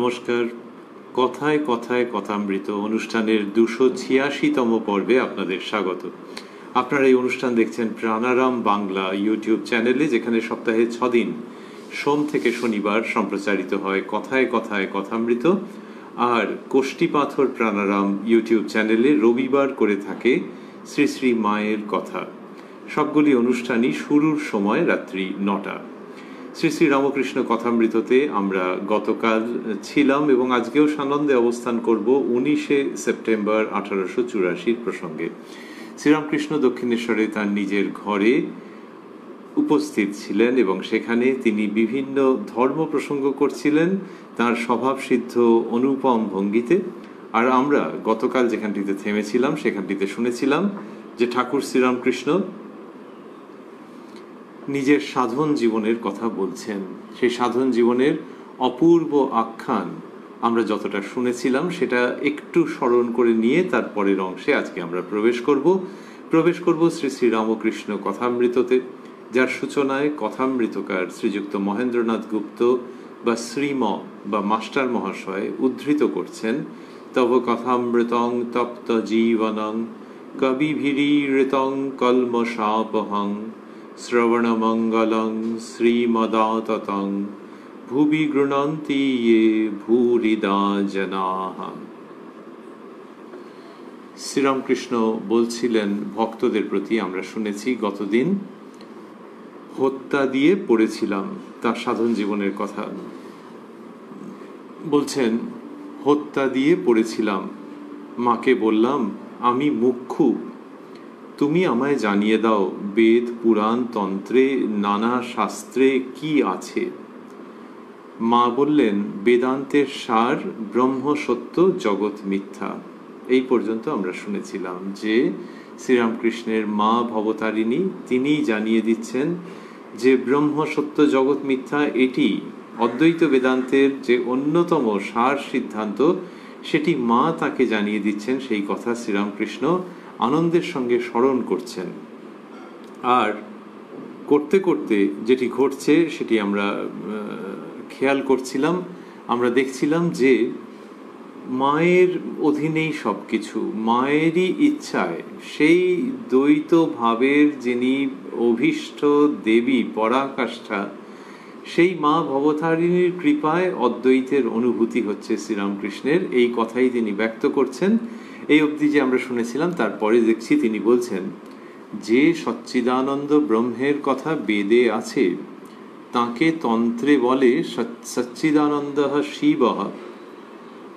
নমস্কার। কথায় কথায় কথামৃত অনুষ্ঠানের 286তম পর্বে আপনাদের স্বাগত। আপনারা এই অনুষ্ঠান দেখছেন প্রাণারাম বাংলা ইউটিউব চ্যানেলে, যেখানে সপ্তাহে 6 দিন সোম থেকে শনিবার সম্প্রচারিত হয় কথায় কথায় কথামৃত, আর কোষ্টি পাথর প্রাণারাম ইউটিউব চ্যানেলে রবিবার করে থাকে শ্রী শ্রী মায়ের কথা। সবগুলি অনুষ্ঠানই শুরুর সময় রাত্রি 9টা। শ্রী শ্রী রামকৃষ্ণ কথামৃততে আমরা গতকাল ছিলাম এবং আজকেও সানন্দে অবস্থান করব 19শে সেপ্টেম্বর 1884 প্রসঙ্গে। শ্রীরামকৃষ্ণ দক্ষিণেশ্বরে তার নিজের ঘরে উপস্থিত ছিলেন এবং সেখানে তিনি বিভিন্ন ধর্ম প্রসঙ্গ করছিলেন তার স্বভাবসিদ্ধ অনুপম ভঙ্গিতে। আর আমরা গতকাল যেখানটিতে থেমেছিলাম সেখানটিতে শুনেছিলাম যে ঠাকুর শ্রীরামকৃষ্ণ নিজের সাধন জীবনের কথা বলছেন। সেই সাধন জীবনের অপূর্ব আখ্যান আমরা যতটা শুনেছিলাম সেটা একটু স্মরণ করে নিয়ে তারপরের অংশে আজকে আমরা প্রবেশ করব শ্রী শ্রী রামকৃষ্ণ কথামৃততে, যার সূচনায় কথামৃতকার শ্রীযুক্ত মহেন্দ্রনাথ গুপ্ত বা শ্রীম বা মাস্টার মহাশয় উদ্ধৃত করছেন, তব কথামৃতং তপ্ত জীবনং কবিভিরীৃতং কলমশাপহং শ্রবণমঙ্গলং শ্রীমদাততং ভুবি গৃণন্তি ইয়ে ভূরিদা জনাঃ। শ্রীরামকৃষ্ণ বলছিলেন ভক্তদের প্রতি, আমরা শুনেছি গতদিন, হত্যা দিয়ে পড়েছিলাম তার সাধন জীবনের কথা বলছেন। হত্যা দিয়ে পড়েছিলাম, মাকে বললাম আমি মুখ্যু, তুমি আমায় জানিয়ে দাও বেদ পুরাণ তন্ত্রে নানা শাস্ত্রে কি আছে। মা বললেন বেদান্তের সার ব্রহ্ম সত্য জগৎ মিথ্যা। এই পর্যন্ত আমরা শুনেছিলাম যে শ্রীরামকৃষ্ণের মা ভবতারিণী তিনি জানিয়ে দিচ্ছেন যে ব্রহ্ম সত্য জগৎ মিথ্যা এটি অদ্বৈত বেদান্তের যে অন্যতম সার সিদ্ধান্ত, সেটি মা তাকে জানিয়ে দিচ্ছেন। সেই কথা শ্রীরামকৃষ্ণ আনন্দের সঙ্গে স্মরণ করছেন। আর করতে করতে যেটি ঘটছে সেটি আমরা খেয়াল করছিলাম। আমরা দেখছিলাম যে মায়ের অধীনেই সব কিছু, মায়েরই ইচ্ছায় সেই দ্বৈত ভাবের যিনি অভীষ্ট দেবী পরাকাষ্ঠা, সেই মা ভবতারিণীর কৃপায় অদ্বৈতের অনুভূতি হচ্ছে শ্রীরামকৃষ্ণের। এই কথাই তিনি ব্যক্ত করছেন। এই অবধি যে আমরা শুনেছিলাম, তারপরে দেখছি তিনি বলছেন যে সচ্চিদানন্দ ব্রহ্মের কথা বেদে আছে তাকে তন্ত্রে বলে সচ্চিদানন্দ শিব,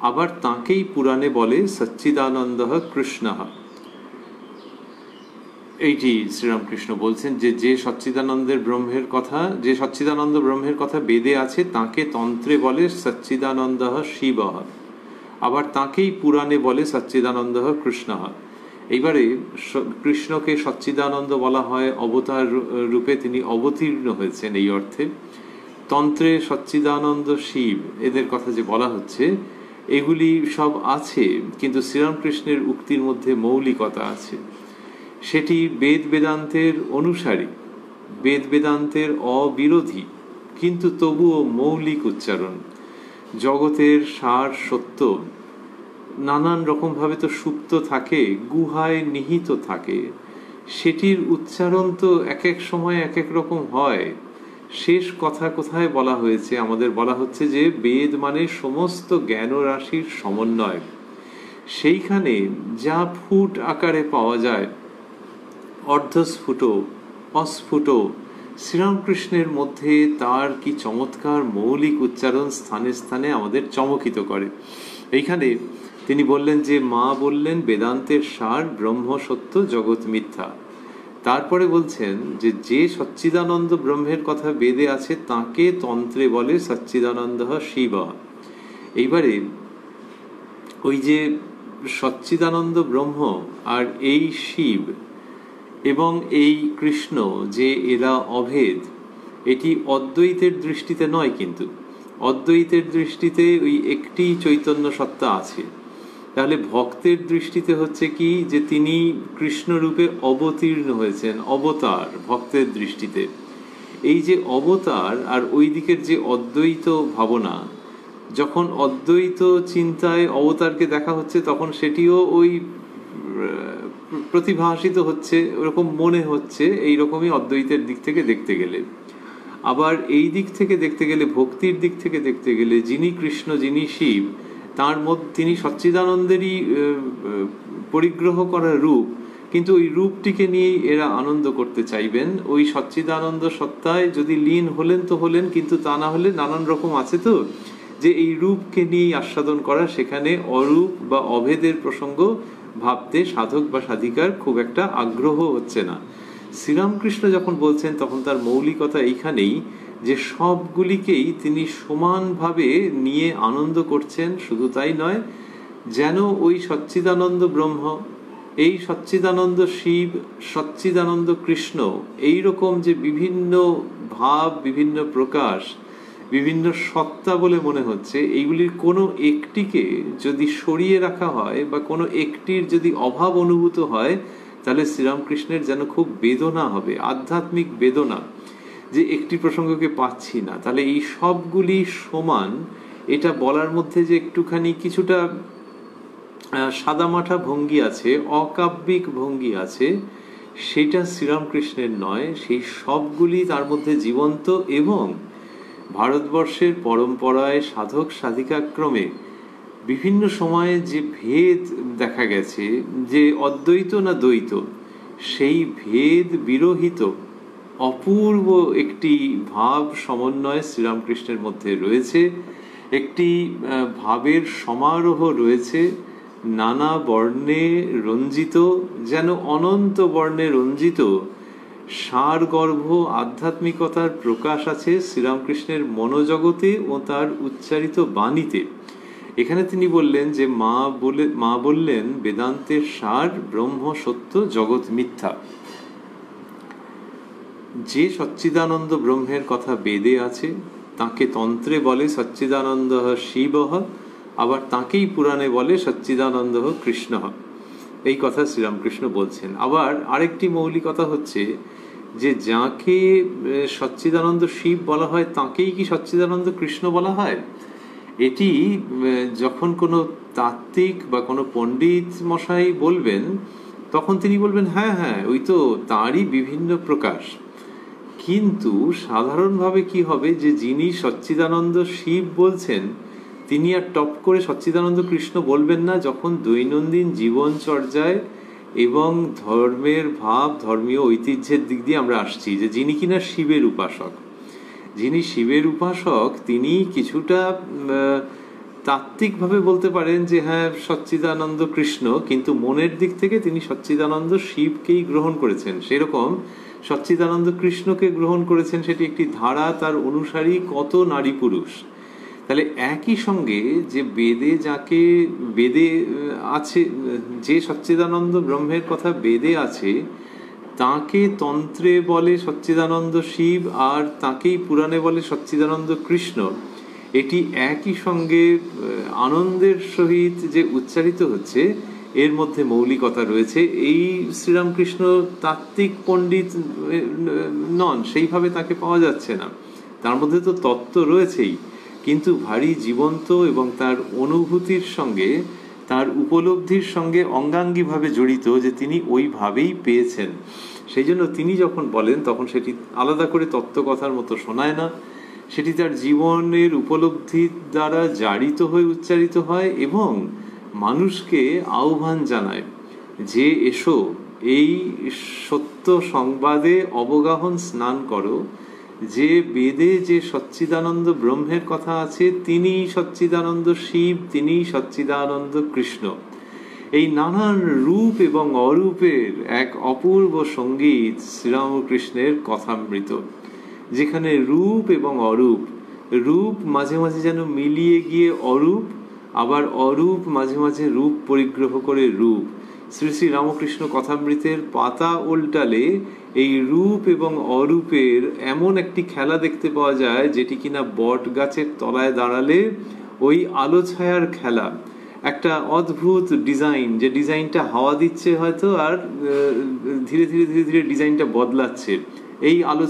আবার তাকেই পুরাণে বলে সচ্চিদানন্দ কৃষ্ণ। এইটি শ্রীরামকৃষ্ণ বলছেন যে যে সচ্চিদানন্দ ব্রহ্মের কথা বেদে আছে তাকে তন্ত্রে বলে সচ্চিদানন্দ শিব, আবার তাকেই পুরাণে বলে সচ্চিদানন্দ কৃষ্ণ। এইবারে কৃষ্ণকে সচ্চিদানন্দ বলা হয়, অবতার রূপে তিনি অবতীর্ণ হয়েছেন এই অর্থে। তন্ত্রে সচ্চিদানন্দ শিব এদের কথা যে বলা হচ্ছে, এগুলি সব আছে, কিন্তু শ্রীরামকৃষ্ণের উক্তির মধ্যে মৌলিকতা আছে। সেটি বেদ বেদান্তের অনুসারী, বেদ বেদান্তের অবিরোধী, কিন্তু তবুও মৌলিক উচ্চারণ। জগতের সার সত্য নানান রকমভাবে তো সুপ্ত থাকে, গুহায় নিহিত থাকে, সেটির উচ্চারণ তো এক এক সময় এক এক রকম হয়। শেষ কথা কোথায় বলা হয়েছে? আমাদের বলা হচ্ছে যে বেদ মানে সমস্ত জ্ঞান রাশির সমন্বয়। সেইখানে যা ফুট আকারে পাওয়া যায়, অর্ধস্ফুট অস্ফুট, শ্রীরামকৃষ্ণের মধ্যে তার কি চমৎকার মৌলিক উচ্চারণ স্থানে স্থানে আমাদের চমকিত করে। এইখানে তিনি বললেন যে মা বললেন বেদান্তের সার ব্রহ্ম সত্য জগৎ মিথ্যা। তারপরে বলছেন যে যে সচ্চিদানন্দ ব্রহ্মের কথা বেদে আছে তাকে তন্ত্রে বলে সচ্চিদানন্দ শিব। এইবারে ওই যে সচ্চিদানন্দ ব্রহ্ম আর এই শিব এবং এই কৃষ্ণ যে এরা অভেদ, এটি অদ্বৈতের দৃষ্টিতে নয়, কিন্তু অদ্বৈতের দৃষ্টিতে ওই একটি চৈতন্য সত্তা আছে। তাহলে ভক্তের দৃষ্টিতে হচ্ছে কি যে তিনি কৃষ্ণ রূপে অবতীর্ণ হয়েছেন, অবতার ভক্তের দৃষ্টিতে। এই যে অবতার আর ওই দিকের যে অদ্বৈত ভাবনা, যখন অদ্বৈত চিন্তায় অবতারকে দেখা হচ্ছে তখন সেটিও ওই প্রতিভাসিত হচ্ছে, ওরকম মনে হচ্ছে, এইরকমই অদ্বৈতের দিক থেকে দেখতে গেলে। আবার এই দিক থেকে দেখতে গেলে, ভক্তির দিক থেকে দেখতে গেলে, যিনি কৃষ্ণ যিনি শিব, তার মধ্যে তিনি সচ্চিদানন্দেরই পরিগ্রহ করা রূপ, কিন্তু ওই রূপটিকে নিয়েই এরা আনন্দ করতে চাইবেন। ওই সচ্চিদানন্দ সত্তায় যদি লীন হলেন তো হলেন, কিন্তু তা না হলে নানান রকম আছে তো যে এই রূপকে নিয়েই আস্বাদন করা, সেখানে অরূপ বা অভেদের প্রসঙ্গ ভাবতে সাধক বা সাধিকার খুব একটা আগ্রহ হচ্ছে না। শ্রীরামকৃষ্ণ যখন বলছেন তখন তার মৌলিকতা এইখানেই যে সবগুলিকেই তিনি সমানভাবে নিয়ে আনন্দ করছেন। শুধু তাই নয়, যেন ওই সচ্চিদানন্দ ব্রহ্ম, এই সচ্চিদানন্দ শিব, সচ্চিদানন্দ কৃষ্ণ, এই রকম যে বিভিন্ন ভাব, বিভিন্ন প্রকাশ, বিভিন্ন সত্তা বলে মনে হচ্ছে, এইগুলির কোনো একটিকে যদি সরিয়ে রাখা হয় বা কোনো একটির যদি অভাব অনুভূত হয়, তাহলে শ্রীরামকৃষ্ণের যেন খুব বেদনা হবে, আধ্যাত্মিক বেদনা, যে একটি প্রসঙ্গকে পাচ্ছি না। তাহলে এই সবগুলি সমান, এটা বলার মধ্যে যে একটুখানি কিছুটা সাদামাঠা ভঙ্গি আছে, অকাব্যিক ভঙ্গি আছে, সেটা শ্রীরামকৃষ্ণের নয়। সেই সবগুলি তার মধ্যে জীবন্ত, এবং ভারতবর্ষের পরম্পরায় সাধক সাধিকাক্রমে বিভিন্ন সময়ে যে ভেদ দেখা গেছে, যে অদ্বৈত না দ্বৈত, সেই ভেদ বিরহিত অপূর্ব একটি ভাব সমন্বয় শ্রীরামকৃষ্ণের মধ্যে রয়েছে। একটি ভাবের সমারোহ রয়েছে, নানা বর্ণে রঞ্জিত, যেন অনন্ত বর্ণে রঞ্জিত সারগর্ভ আধ্যাত্মিকতার প্রকাশ আছে শ্রীরামকৃষ্ণের মনোজগতে ও তার উচ্চারিত বাণীতে। এখানে তিনি বললেন যে মা বললেন বেদান্তের সার ব্রহ্ম সত্য, জগৎ মিথ্যা। যে সচ্চিদানন্দ ব্রহ্মের কথা বেদে আছে তাকে তন্ত্রে বলে সচ্চিদানন্দ শিবঃ, আবার তাকেই পুরাণে বলে সচ্চিদানন্দ কৃষ্ণ। এই কথা শ্রীরামকৃষ্ণ বলছেন। আবার আরেকটি মৌলিকতা হচ্ছে যে যাকে সচ্চিদানন্দ শিব বলা হয় তাকেই কি সচ্চিদানন্দ কৃষ্ণ বলা হয়? এটি যখন কোনো তাত্ত্বিক বা কোনো পণ্ডিত মশাই বলবেন তখন তিনি বলবেন হ্যাঁ হ্যাঁ ওই তো তাঁরই বিভিন্ন প্রকাশ। কিন্তু সাধারণভাবে কি হবে যে যিনি সচ্চিদানন্দ শিব বলছেন তিনি আর টপ করে সচ্চিদানন্দ কৃষ্ণ বলবেন না, যখন দৈনন্দিন জীবনচর্যায় এবং ধর্মের ভাব, ধর্মীয় ঐতিহ্যের দিক দিয়ে আমরা আসছি, যে যিনি কিনা শিবের উপাসক, যিনি শিবের উপাসক তিনি কিছুটা তাত্ত্বিকভাবে বলতে পারেন যে হ্যাঁ সচ্চিদানন্দ কৃষ্ণ, কিন্তু মনের দিক থেকে তিনি সচ্চিদানন্দ শিবকেই গ্রহণ করেছেন। সেরকম সচ্চিদানন্দ কৃষ্ণকে গ্রহণ করেছেন, সেটি একটি ধারা, তার অনুসারী কত নারী পুরুষ। তাহলে একই সঙ্গে যে বেদে আছে, যে সচ্চিদানন্দ ব্রহ্মের কথা বেদে আছে তাকে তন্ত্রে বলে সচ্চিদানন্দ শিব, আর তাকেই পুরাণে বলে সচ্চিদানন্দ কৃষ্ণ। এটি একই সঙ্গে আনন্দের সহিত যে উচ্চারিত হচ্ছে, এর মধ্যে মৌলিকতা রয়েছে। এই শ্রীরামকৃষ্ণ তাত্ত্বিক পণ্ডিত নন, সেইভাবে তাকে পাওয়া যাচ্ছে না, তার মধ্যে তো তত্ত্ব রয়েছেই, কিন্তু ভারী জীবন্ত এবং তার অনুভূতির সঙ্গে, তার উপলব্ধির সঙ্গে অঙ্গাঙ্গিভাবে জড়িত, যে তিনি ওইভাবেই পেয়েছেন। সেই জন্য তিনি যখন বলেন তখন সেটি আলাদা করে তত্ত্বকথার মতো শোনায় না, সেটি তার জীবনের উপলব্ধির দ্বারা জারিত হয়ে উচ্চারিত হয় এবং মানুষকে আহ্বান জানায় যে এসো এই সত্য সংবাদে অবগাহন স্নান করো, যে বেদে যে সচ্চিদানন্দ ব্রহ্মের কথা আছে তিনি সচ্চিদানন্দ শিব, তিনি সচ্চিদানন্দ কৃষ্ণ। এই নানান রূপ এবং অরূপের এক অপূর্ব সঙ্গীত শ্রীরামকৃষ্ণের কথামৃত, যেখানে রূপ এবং অরূপ, রূপ মাঝে মাঝে যেন মিলিয়ে গিয়ে অরূপ, আবার অরূপ মাঝে মাঝে রূপ পরিগ্রহ করে রূপ। শ্রী শ্রী রামকৃষ্ণ কথামৃতের পাতা উল্টালে এই রূপ এবং অরূপের এমন একটি খেলা দেখতে পাওয়া যায়, যেটি কিনা বট গাছের তলায় দাঁড়ালে ওই আলো ছায়ার খেলা, একটা অদ্ভুত ডিজাইন, যে ডিজাইনটা হাওয়া দিচ্ছে হয়তো, আর ধীরে ধীরে ধীরে ধীরে ডিজাইনটা বদলাচ্ছে, এই আলো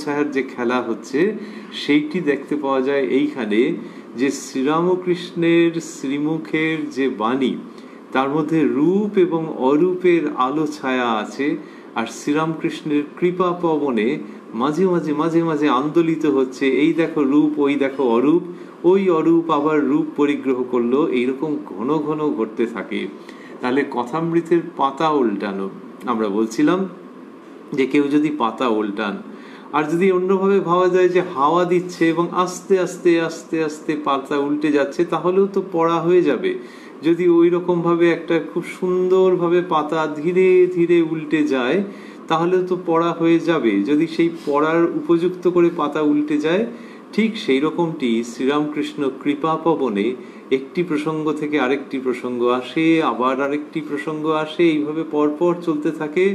ছায়ার যে খেলা হচ্ছে সেইটি দেখতে পাওয়া যায় এইখানে। যে শ্রীরামকৃষ্ণের শ্রীমুখের যে বাণী তার মধ্যে রূপ এবং অরূপের আলো ছায়া আছে, আর শ্রীরামকৃষ্ণের কৃপা পবনে মাঝে মাঝে মাঝে মাঝে আন্দোলিত হচ্ছে, এই দেখো রূপ, ওই দেখো অরূপ, ওই অরূপ আবার রূপ পরিগ্রহ করলো, এইরকম ঘন ঘন ঘটতে থাকে। তাহলে কথামৃতের পাতা উল্টানো, আমরা বলছিলাম যে কেউ যদি পাতা উল্টান, আর যদি অন্যভাবে ভাবা যায় যে হাওয়া দিচ্ছে এবং আস্তে আস্তে আস্তে আস্তে পাতা উল্টে যাচ্ছে, তাহলেও তো পড়া হয়ে যাবে। যদি ওই রকম ভাবে একটা খুব সুন্দরভাবে পাতা ধীরে ধীরে উল্টে যায়, তাহলেও তো পড়া হয়ে যাবে। যদি সেই পড়ার উপযুক্ত করে পাতা উল্টে যায়, ঠিক সেই রকমটি শ্রীরামকৃষ্ণ কৃপা পবনে একটি প্রসঙ্গ থেকে আরেকটি প্রসঙ্গ আসে, আবার আরেকটি প্রসঙ্গ আসে, এইভাবে পরপর চলতে থাকে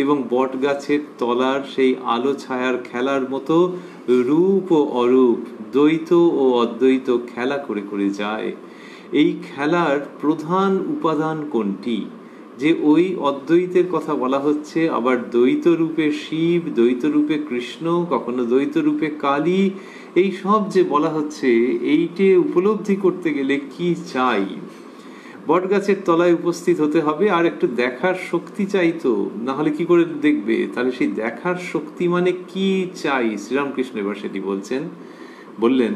এবং বট গাছের তলার সেই আলো ছায়ার খেলার মতো রূপ ও অরূপ, দ্বৈত ও অদ্বৈত খেলা করে করে যায়। এই খেলার প্রধান উপাদান কোনটি? যে ওই অদ্বৈতের কথা বলা হচ্ছে, আবার দ্বৈত রূপে শিব, দ্বৈত রূপে কৃষ্ণ, কখনো দ্বৈত রূপে কালী, এই সব যে বলা হচ্ছে, এইটে উপলব্ধি করতে গেলে কি চাই? বটগাছের তলায় উপস্থিত হতে হবে, আর একটু দেখার শক্তি চাইতো, না হলে কি করে দেখবে? তাহলে সেই দেখার শক্তি মানে কি চাই? শ্রীরামকৃষ্ণ এবার সেটি বললেন,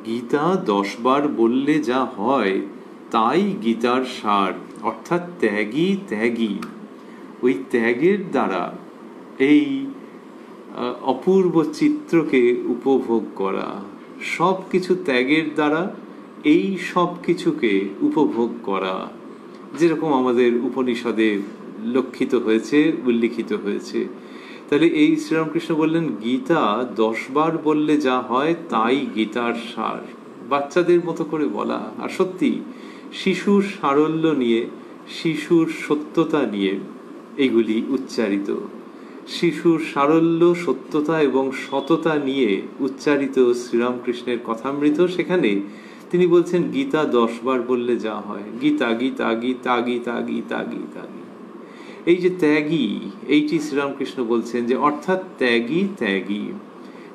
গীতা 10 বার বললে যা হয় তাই গীতার সার, অর্থাৎ ত্যাগী ত্যাগী। ওই ত্যাগের দ্বারা এই অপূর্ব চিত্রকে উপভোগ করা, সব কিছু ত্যাগের দ্বারা এই সব কিছুকে উপভোগ করা, যেরকম আমাদের উপনিষদে লক্ষিত হয়েছে, উল্লিখিত হয়েছে। তাহলে এই শ্রীরামকৃষ্ণ বললেন, গীতা 10 বার বললে যা হয় তাই গীতার সার। বাচ্চাদের মতো করে বলা, আর সত্যি শিশুর সারল্য নিয়ে, শিশুর সত্যতা নিয়ে এগুলি উচ্চারিত। শিশুর সারল্য, সত্যতা এবং সততা নিয়ে উচ্চারিত শ্রীরামকৃষ্ণের কথামৃত। সেখানে তিনি বলছেন, গীতা 10 বার বললে যা হয়, গীতা গীতা গীতা গীতা গীতা গীতা। এই যে ত্যাগী, এইটি শ্রীরামকৃষ্ণ বলছেন যে অর্থাৎ ত্যাগী ত্যাগী।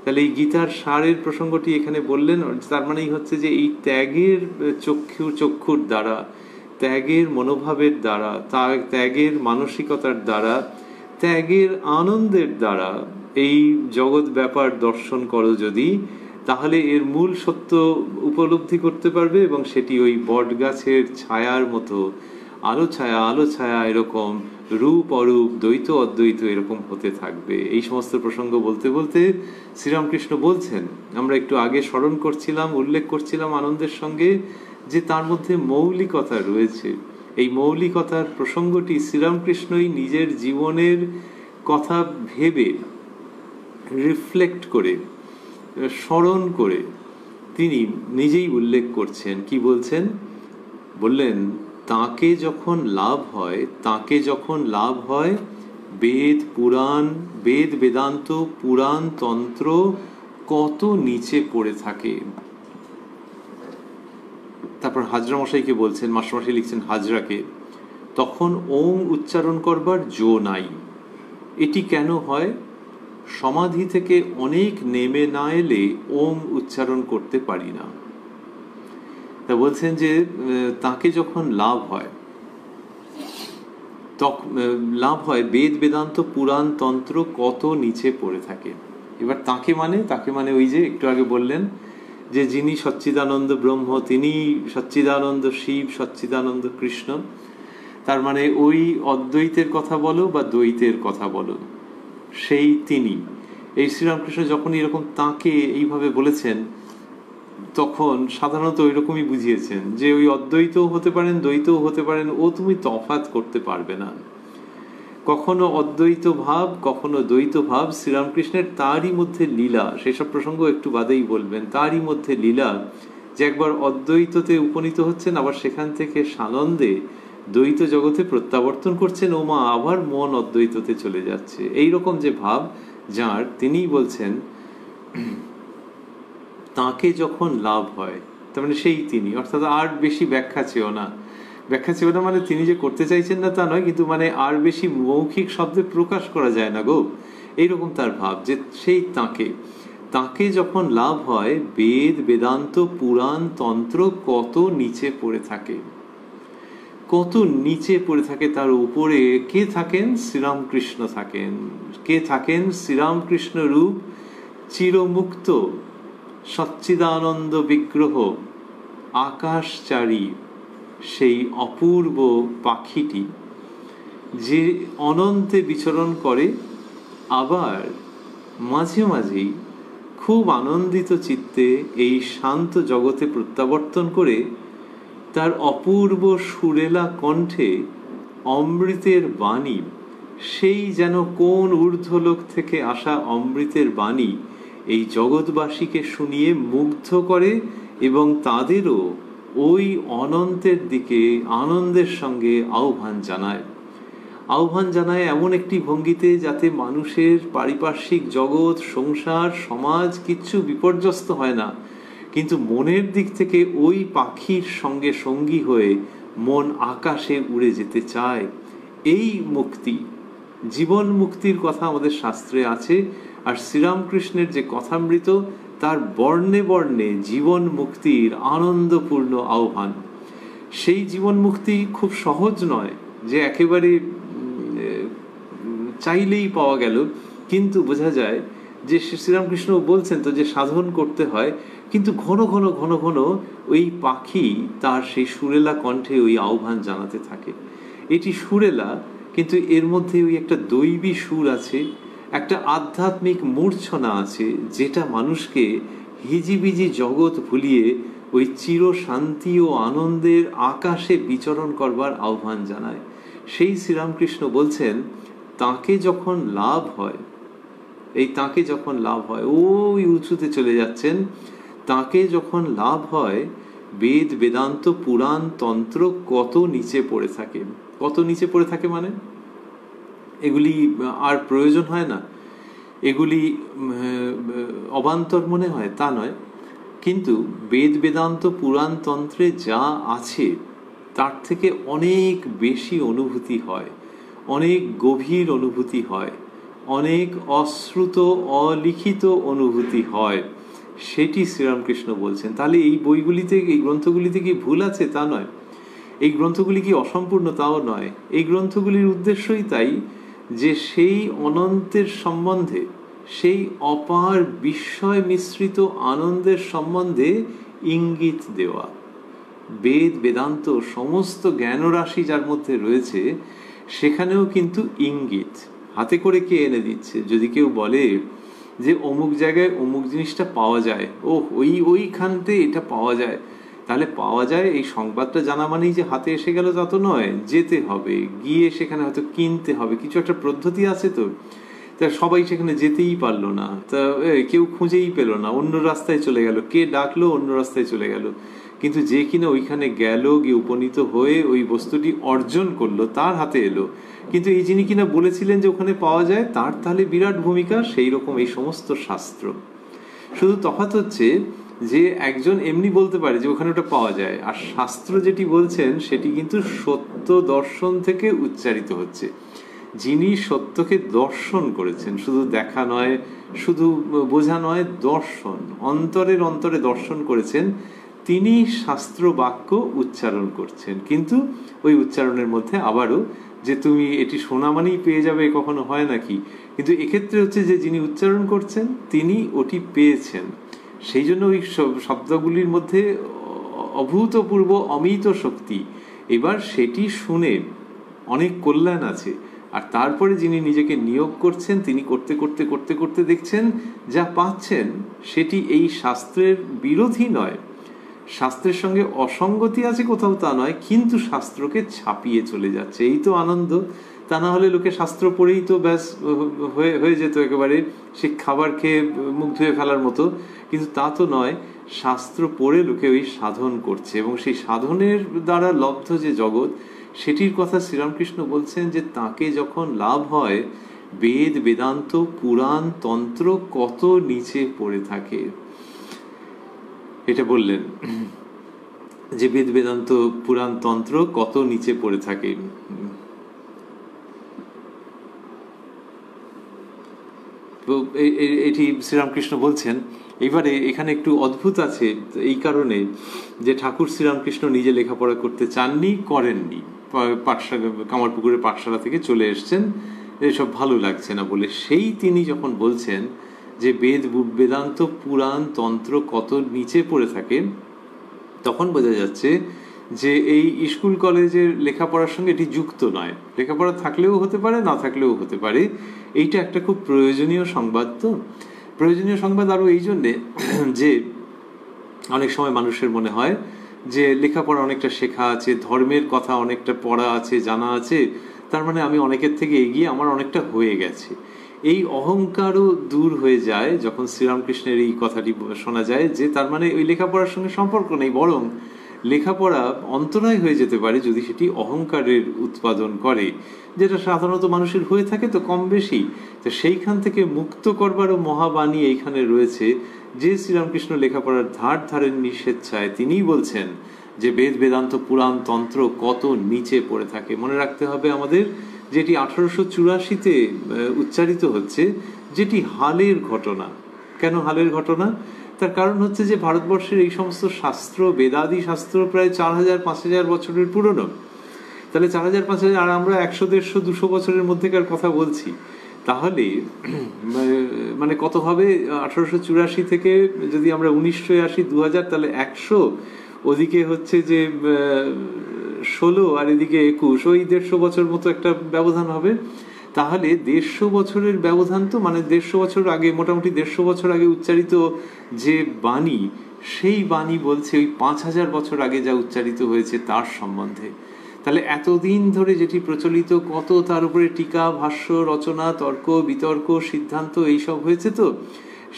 তাহলে এই গীতার সারের প্রসঙ্গটি এখানে বললেন, তার মানেই হচ্ছে যে এই ত্যাগের চক্ষুর দ্বারা, ত্যাগের মনোভাবের দ্বারা, ত্যাগের মানসিকতার দ্বারা, ত্যাগের আনন্দের দ্বারা এই জগৎ ব্যাপার দর্শন করো যদি, তাহলে এর মূল সত্য উপলব্ধি করতে পারবে, এবং সেটি ওই বট গাছের ছায়ার মতো আলো ছায়া আলো ছায়া, এরকম রূপ অরূপ, দ্বৈত অদ্বৈত এরকম হতে থাকবে। এই সমস্ত প্রসঙ্গ বলতে বলতে শ্রীরামকৃষ্ণ বলছেন, আমরা একটু আগে স্মরণ করছিলাম, উল্লেখ করছিলাম আনন্দের সঙ্গে, যে তার মধ্যে মৌলিকতা রয়েছে। এই মৌলিকতার প্রসঙ্গটি শ্রীরামকৃষ্ণই নিজের জীবনের কথা ভেবে, রিফ্লেক্ট করে, স্মরণ করে তিনি নিজেই উল্লেখ করছেন। কি বলছেন? বললেন, তাকে যখন লাভ হয় বেদ পুরাণ, বেদ বেদান্ত পুরাণ তন্ত্র কত নিচে পড়ে থাকে। তারপর হাজরা মশাইকে বলছেন, মাস্টারমশাই লিখছেন হাজরাকে, তখন ওম উচ্চারণ করবার জো নাই। এটি কেন হয়? সমাধি থেকে অনেক নেমে না এলে ওম উচ্চারণ করতে পারি না। তা বলছেন যে তাকে যখন লাভ হয় বেদ বেদান্ত পুরাণ তন্ত্র কত নিচে পড়ে থাকে। এবার তাকে মানে ওই যে একটু আগে বললেন যে যিনি সচ্চিদানন্দ ব্রহ্ম, তিনি সচ্চিদানন্দ শিব, সচ্চিদানন্দ কৃষ্ণ। তার মানে ওই অদ্বৈতের কথা বলো বা দ্বৈতের কথা বলো, সেই তিনি। এই শ্রীরামকৃষ্ণ যখন এরকম তাকে এইভাবে বলেছেন, তখন সাধারণত ওই রকমই বুঝিয়েছেন যে ওই অদ্বৈতও হতে পারেন, দ্বৈতও হতে পারেন, ও তুমি তফাৎ করতে পারবে না। কখনো অদ্বৈত ভাব, কখনো দ্বৈত ভাব শ্রীরামকৃষ্ণের, তারই মধ্যে লীলা। সেসব প্রসঙ্গ একটু বাদেই বলবেন। তারই মধ্যে লীলা যে একবার অদ্বৈততে উপনীত হচ্ছেন, আবার সেখান থেকে সানন্দে দ্বৈত জগতে প্রত্যাবর্তন করছেন, ও মা আবার মন অদ্বৈততে চলে যাচ্ছে। এইরকম যে ভাব যার, তিনিই বলছেন তাকে যখন লাভ হয়, তার মানে সেই তিনি। অর্থাৎ আর বেশি ব্যাখ্যা চেও না মানে তিনি যে করতে চাইছেন না তা নয়, কিন্তু মানে আর বেশি মৌখিক শব্দে প্রকাশ করা যায় না গো, এইরকম তার ভাব, যে সেই তাকে। তাকে যখন লাভ হয় বেদ বেদান্ত পুরাণ তন্ত্র কত নিচে পড়ে থাকে, কত নিচে পড়ে থাকে। তার উপরে কে থাকেন? শ্রীরামকৃষ্ণ থাকেন। কে থাকেন? শ্রীরামকৃষ্ণ রূপ চিরমুক্ত সচ্চিদানন্দ বিগ্রহ আকাশচারী সেই অপূর্ব পাখিটি যে অনন্তে বিচরণ করে, আবার মাঝে মাঝেই খুব আনন্দিত চিত্তে এই শান্ত জগতে প্রত্যাবর্তন করে তার অপূর্ব সুরেলা কণ্ঠে অমৃতের বাণী, সেই যেন কোন ঊর্ধ্বলোক থেকে আসা অমৃতের বাণী এই জগৎবাসীকে শুনিয়ে মুগ্ধ করে এবং তাদেরও ওই অনন্তের দিকে আনন্দের সঙ্গে আহ্বান জানায় এমন একটি ভঙ্গিতে যাতে মানুষের পারিপার্শ্বিক জগৎ, সংসার, সমাজ কিচ্ছু বিপর্যস্ত হয় না, কিন্তু মনের দিক থেকে ওই পাখির সঙ্গে সঙ্গী হয়ে মন আকাশে উড়ে যেতে চায়। এই মুক্তি, জীবন মুক্তির কথা আমাদের শাস্ত্রে আছে। আর শ্রীরামকৃষ্ণের যে কথামৃত, তার বর্ণে বর্ণে জীবন মুক্তির আনন্দপূর্ণ আহ্বান। সেই জীবন মুক্তি খুব সহজ নয় যে একেবারে চাইলেই পাওয়া গেল, কিন্তু বোঝা যায় যে শ্রীরামকৃষ্ণ বলছেন তো যে সাধন করতে হয়, কিন্তু ঘন ঘন ঘন ঘন ওই পাখি তার সেই সুরেলা কণ্ঠে ওই আহ্বান জানাতে থাকে। এটি সুরেলা, কিন্তু এর মধ্যে ওই একটা দৈবী সুর আছে, একটা আধ্যাত্মিক মূর্ছনা আছে, যেটা মানুষকে হিজিবিজি জগৎ ভুলিয়ে ওই চির শান্তি ও আনন্দের আকাশে বিচরণ করবার আহ্বান জানায়। সেই শ্রীরামকৃষ্ণ বলছেন তাকে যখন লাভ হয়, এই তাকে যখন লাভ হয়, ওই উঁচুতে চলে যাচ্ছেন, তাকে যখন লাভ হয় বেদ বেদান্ত পুরাণ তন্ত্র কত নিচে পড়ে থাকে। কত নিচে পড়ে থাকে মানে এগুলি আর প্রয়োজন হয় না, এগুলি অবান্তর মনে হয় তা নয়, কিন্তু বেদ বেদান্ত পুরাণ তন্ত্রে যা আছে তার থেকে অনেক বেশি অনুভূতি হয়, অনেক গভীর অনুভূতি হয়, অনেক অশ্রুত অলিখিত অনুভূতি হয়। সেটি শ্রীরামকৃষ্ণ বলছেন। তাহলে এই বইগুলিতে, এই গ্রন্থগুলিতে কি ভুল আছে? তা নয়। এই গ্রন্থগুলি কি অসম্পূর্ণ? তাও নয়। এই গ্রন্থগুলির উদ্দেশ্যই তাই যে সেই অনন্তের সম্বন্ধে, সেই অপার বিস্ময় মিশ্রিত আনন্দের সম্বন্ধে ইঙ্গিত দেওয়া। বেদ বেদান্ত সমস্ত জ্ঞানরাশি যার মধ্যে রয়েছে, সেখানেও কিন্তু ইঙ্গিত হাতে করে কে এনে দিচ্ছে। যদি কেউ বলে যে অমুক জায়গায় অমুক জিনিসটা পাওয়া যায়, ওইখানতে এটা পাওয়া যায়, তাহলে পাওয়া যায় এই সংবাদটা জানা মানেই যে হাতে এসে গেল তা তো নয়, যেতে হবে, গিয়ে সেখানে হয়তো কিনতে হবে, কিছু একটা পদ্ধতি আছে তো। তা সবাই সেখানে যেতেই পারলো না, তা কেউ খুঁজেই পেল না, অন্য রাস্তায় চলে গেল, কে ডাকলো অন্য রাস্তায় চলে গেল, কিন্তু যে কিনা ওইখানে গেল, গিয়ে উপনীত হয়ে ওই বস্তুটি অর্জন করলো, তার হাতে এলো। কিন্তু এই যিনি কিনা বলেছিলেন যে ওখানে পাওয়া যায়, তার তাহলে বিরাট ভূমিকা। সেই রকম এই সমস্ত শাস্ত্র, শুধু তফাৎ হচ্ছে যে একজন এমনি বলতে পারে যে ওখানে ওটা পাওয়া যায়, আর শাস্ত্র যেটি বলছেন সেটি কিন্তু সত্য দর্শন থেকে উচ্চারিত হচ্ছে। যিনি সত্যকে দর্শন করেছেন, শুধু দেখা নয়, শুধু বোঝা নয়, দর্শন, অন্তরের অন্তরে দর্শন করেছেন, তিনি শাস্ত্র বাক্য উচ্চারণ করছেন। কিন্তু ওই উচ্চারণের মধ্যে আবারও যে তুমি এটি শোনা মানেই পেয়ে যাবে, কখনো হয় নাকি। কিন্তু এক্ষেত্রে হচ্ছে যে যিনি উচ্চারণ করছেন তিনি ওটি পেয়েছেন, সেই জন্য ওই শব্দগুলির মধ্যে অভূতপূর্ব অমিত শক্তি। এবার সেটি শুনে অনেক কল্যাণ আছে। আর তারপরে যিনি নিজেকে নিয়োগ করছেন, তিনি করতে করতে করতে করতে দেখছেন যা পাচ্ছেন সেটি এই শাস্ত্রের বিরোধী নয়, শাস্ত্রের সঙ্গে অসঙ্গতি আছে কোথাও তা নয়, কিন্তু শাস্ত্রকে ছাপিয়ে চলে যাচ্ছে। এই তো আনন্দ। তা না হলে লোকে শাস্ত্র পড়েই তো ব্যাস হয়ে যেত একেবারে সে খাবার খেয়ে মুখ ধুয়ে ফেলার মতো, কিন্তু তা তো নয়। শাস্ত্র পড়ে লোকে ওই সাধন করছে, এবং সেই সাধনের দ্বারা লব্ধ যে জগৎ, সেটির কথা শ্রীরামকৃষ্ণ বলছেন যে তাকে যখন লাভ হয় বেদ বেদান্ত পুরাণ তন্ত্র কত নিচে পড়ে থাকে। এটা বললেন যে বেদ বেদান্ত পুরাণ তন্ত্র কত নিচে পড়ে থাকে। তো এটি শ্রীরামকৃষ্ণ বলছেন। এবারে এখানে একটু অদ্ভুত আছে এই কারণে যে ঠাকুর শ্রীরামকৃষ্ণ নিজে লেখাপড়া করতে চাননি, করেননি, পাঠশালা কামারপুকুরের পাঠশালা থেকে চলে এসছেন, এসব ভালো লাগছে না বলে। সেই তিনি যখন বলছেন যে বেদান্ত পুরাণ তন্ত্র কত নিচে পড়ে থাকে, তখন বোঝা যাচ্ছে যে এই স্কুল কলেজের লেখাপড়ার সঙ্গে এটি যুক্ত নয়। লেখাপড়া থাকলেও হতে পারে, না থাকলেও হতে পারে। এইটা একটা খুব প্রয়োজনীয় সংবাদ। তো প্রয়োজনীয় সংবাদ আরও এই জন্যে যে অনেক সময় মানুষের মনে হয় যে লেখাপড়া অনেকটা শেখা আছে, ধর্মের কথা অনেকটা পড়া আছে, জানা আছে, তার মানে আমি অনেকের থেকে এগিয়ে, আমার অনেকটা হয়ে গেছে। এই অহংকারও দূর হয়ে যায় যখন শ্রীরামকৃষ্ণের এই কথাটি শোনা যায় যে তার মানে ওই লেখাপড়ার সঙ্গে সম্পর্ক নেই, বরং লেখাপড়া অন্তরায় হয়ে যেতে পারে যদি সেটি অহংকারের উৎপাদন করে, যেটা সাধারণত মানুষের হয়ে থাকে তো কম বেশি। তো সেইখান থেকে মুক্ত করবারও মহাবাণী এইখানে রয়েছে যে শ্রীরামকৃষ্ণ লেখাপড়ার ধার ধারেননি স্বেচ্ছায়। তিনিই বলছেন যে বেদান্ত পুরাণ তন্ত্র কত নিচে পড়ে থাকে। মনে রাখতে হবে আমাদের যেটি 1884-তে উচ্চারিত হচ্ছে, যেটি হালের ঘটনা। কেন হালের ঘটনা? তার কারণ হচ্ছে যে ভারতবর্ষের এই সমস্ত শাস্ত্র, বেদাদি শাস্ত্র প্রায় 4000-5000 বছরের পুরনো। তাহলে 4000-5000, আর আমরা 100-150-200 বছরের মধ্যেকার কথা বলছি। তাহলে মানে কত হবে? 1884 থেকে যদি আমরা 1900 আসি, 2000, তাহলে 100, ওদিকে হচ্ছে যে 16, আর এদিকে 21, ওই 150 বছর মতো একটা ব্যবধান হবে। তাহলে 150 বছরের ব্যবধান, তো মানে 150 বছর আগে, মোটামুটি 150 বছর আগে উচ্চারিত যে বাণী, সেই বাণী বলছে ওই 5000 বছর আগে যা উচ্চারিত হয়েছে তার সম্বন্ধে। তাহলে এতদিন ধরে যেটি প্রচলিত, কত তার উপরে টিকা, ভাষ্য, রচনা, তর্ক বিতর্ক, সিদ্ধান্ত এইসব হয়েছে, তো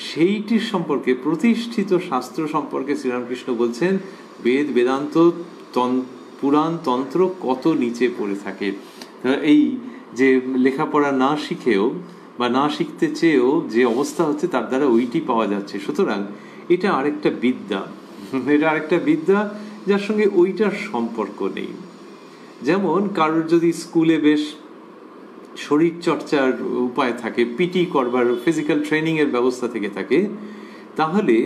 সেইটির সম্পর্কে, প্রতিষ্ঠিত শাস্ত্র সম্পর্কে শ্রীরামকৃষ্ণ বলছেন বেদান্ত পুরাণ তন্ত্র কত নিচে পড়ে থাকে। এই যে লেখাপড়া না শিখেও বা না শিখতে চেয়েও যে অবস্থা হচ্ছে, তার দ্বারা ওইটি পাওয়া যাচ্ছে। সুতরাং এটা আরেকটা বিদ্যা, যার সঙ্গে ওইটার সম্পর্ক নেই। যেমন কারোর যদি স্কুলে বেশ শরীর চর্চার উপায় থাকে, পিটি করবার, ফিজিক্যাল ট্রেনিং এর ব্যবস্থা থেকে থাকে, তাহলে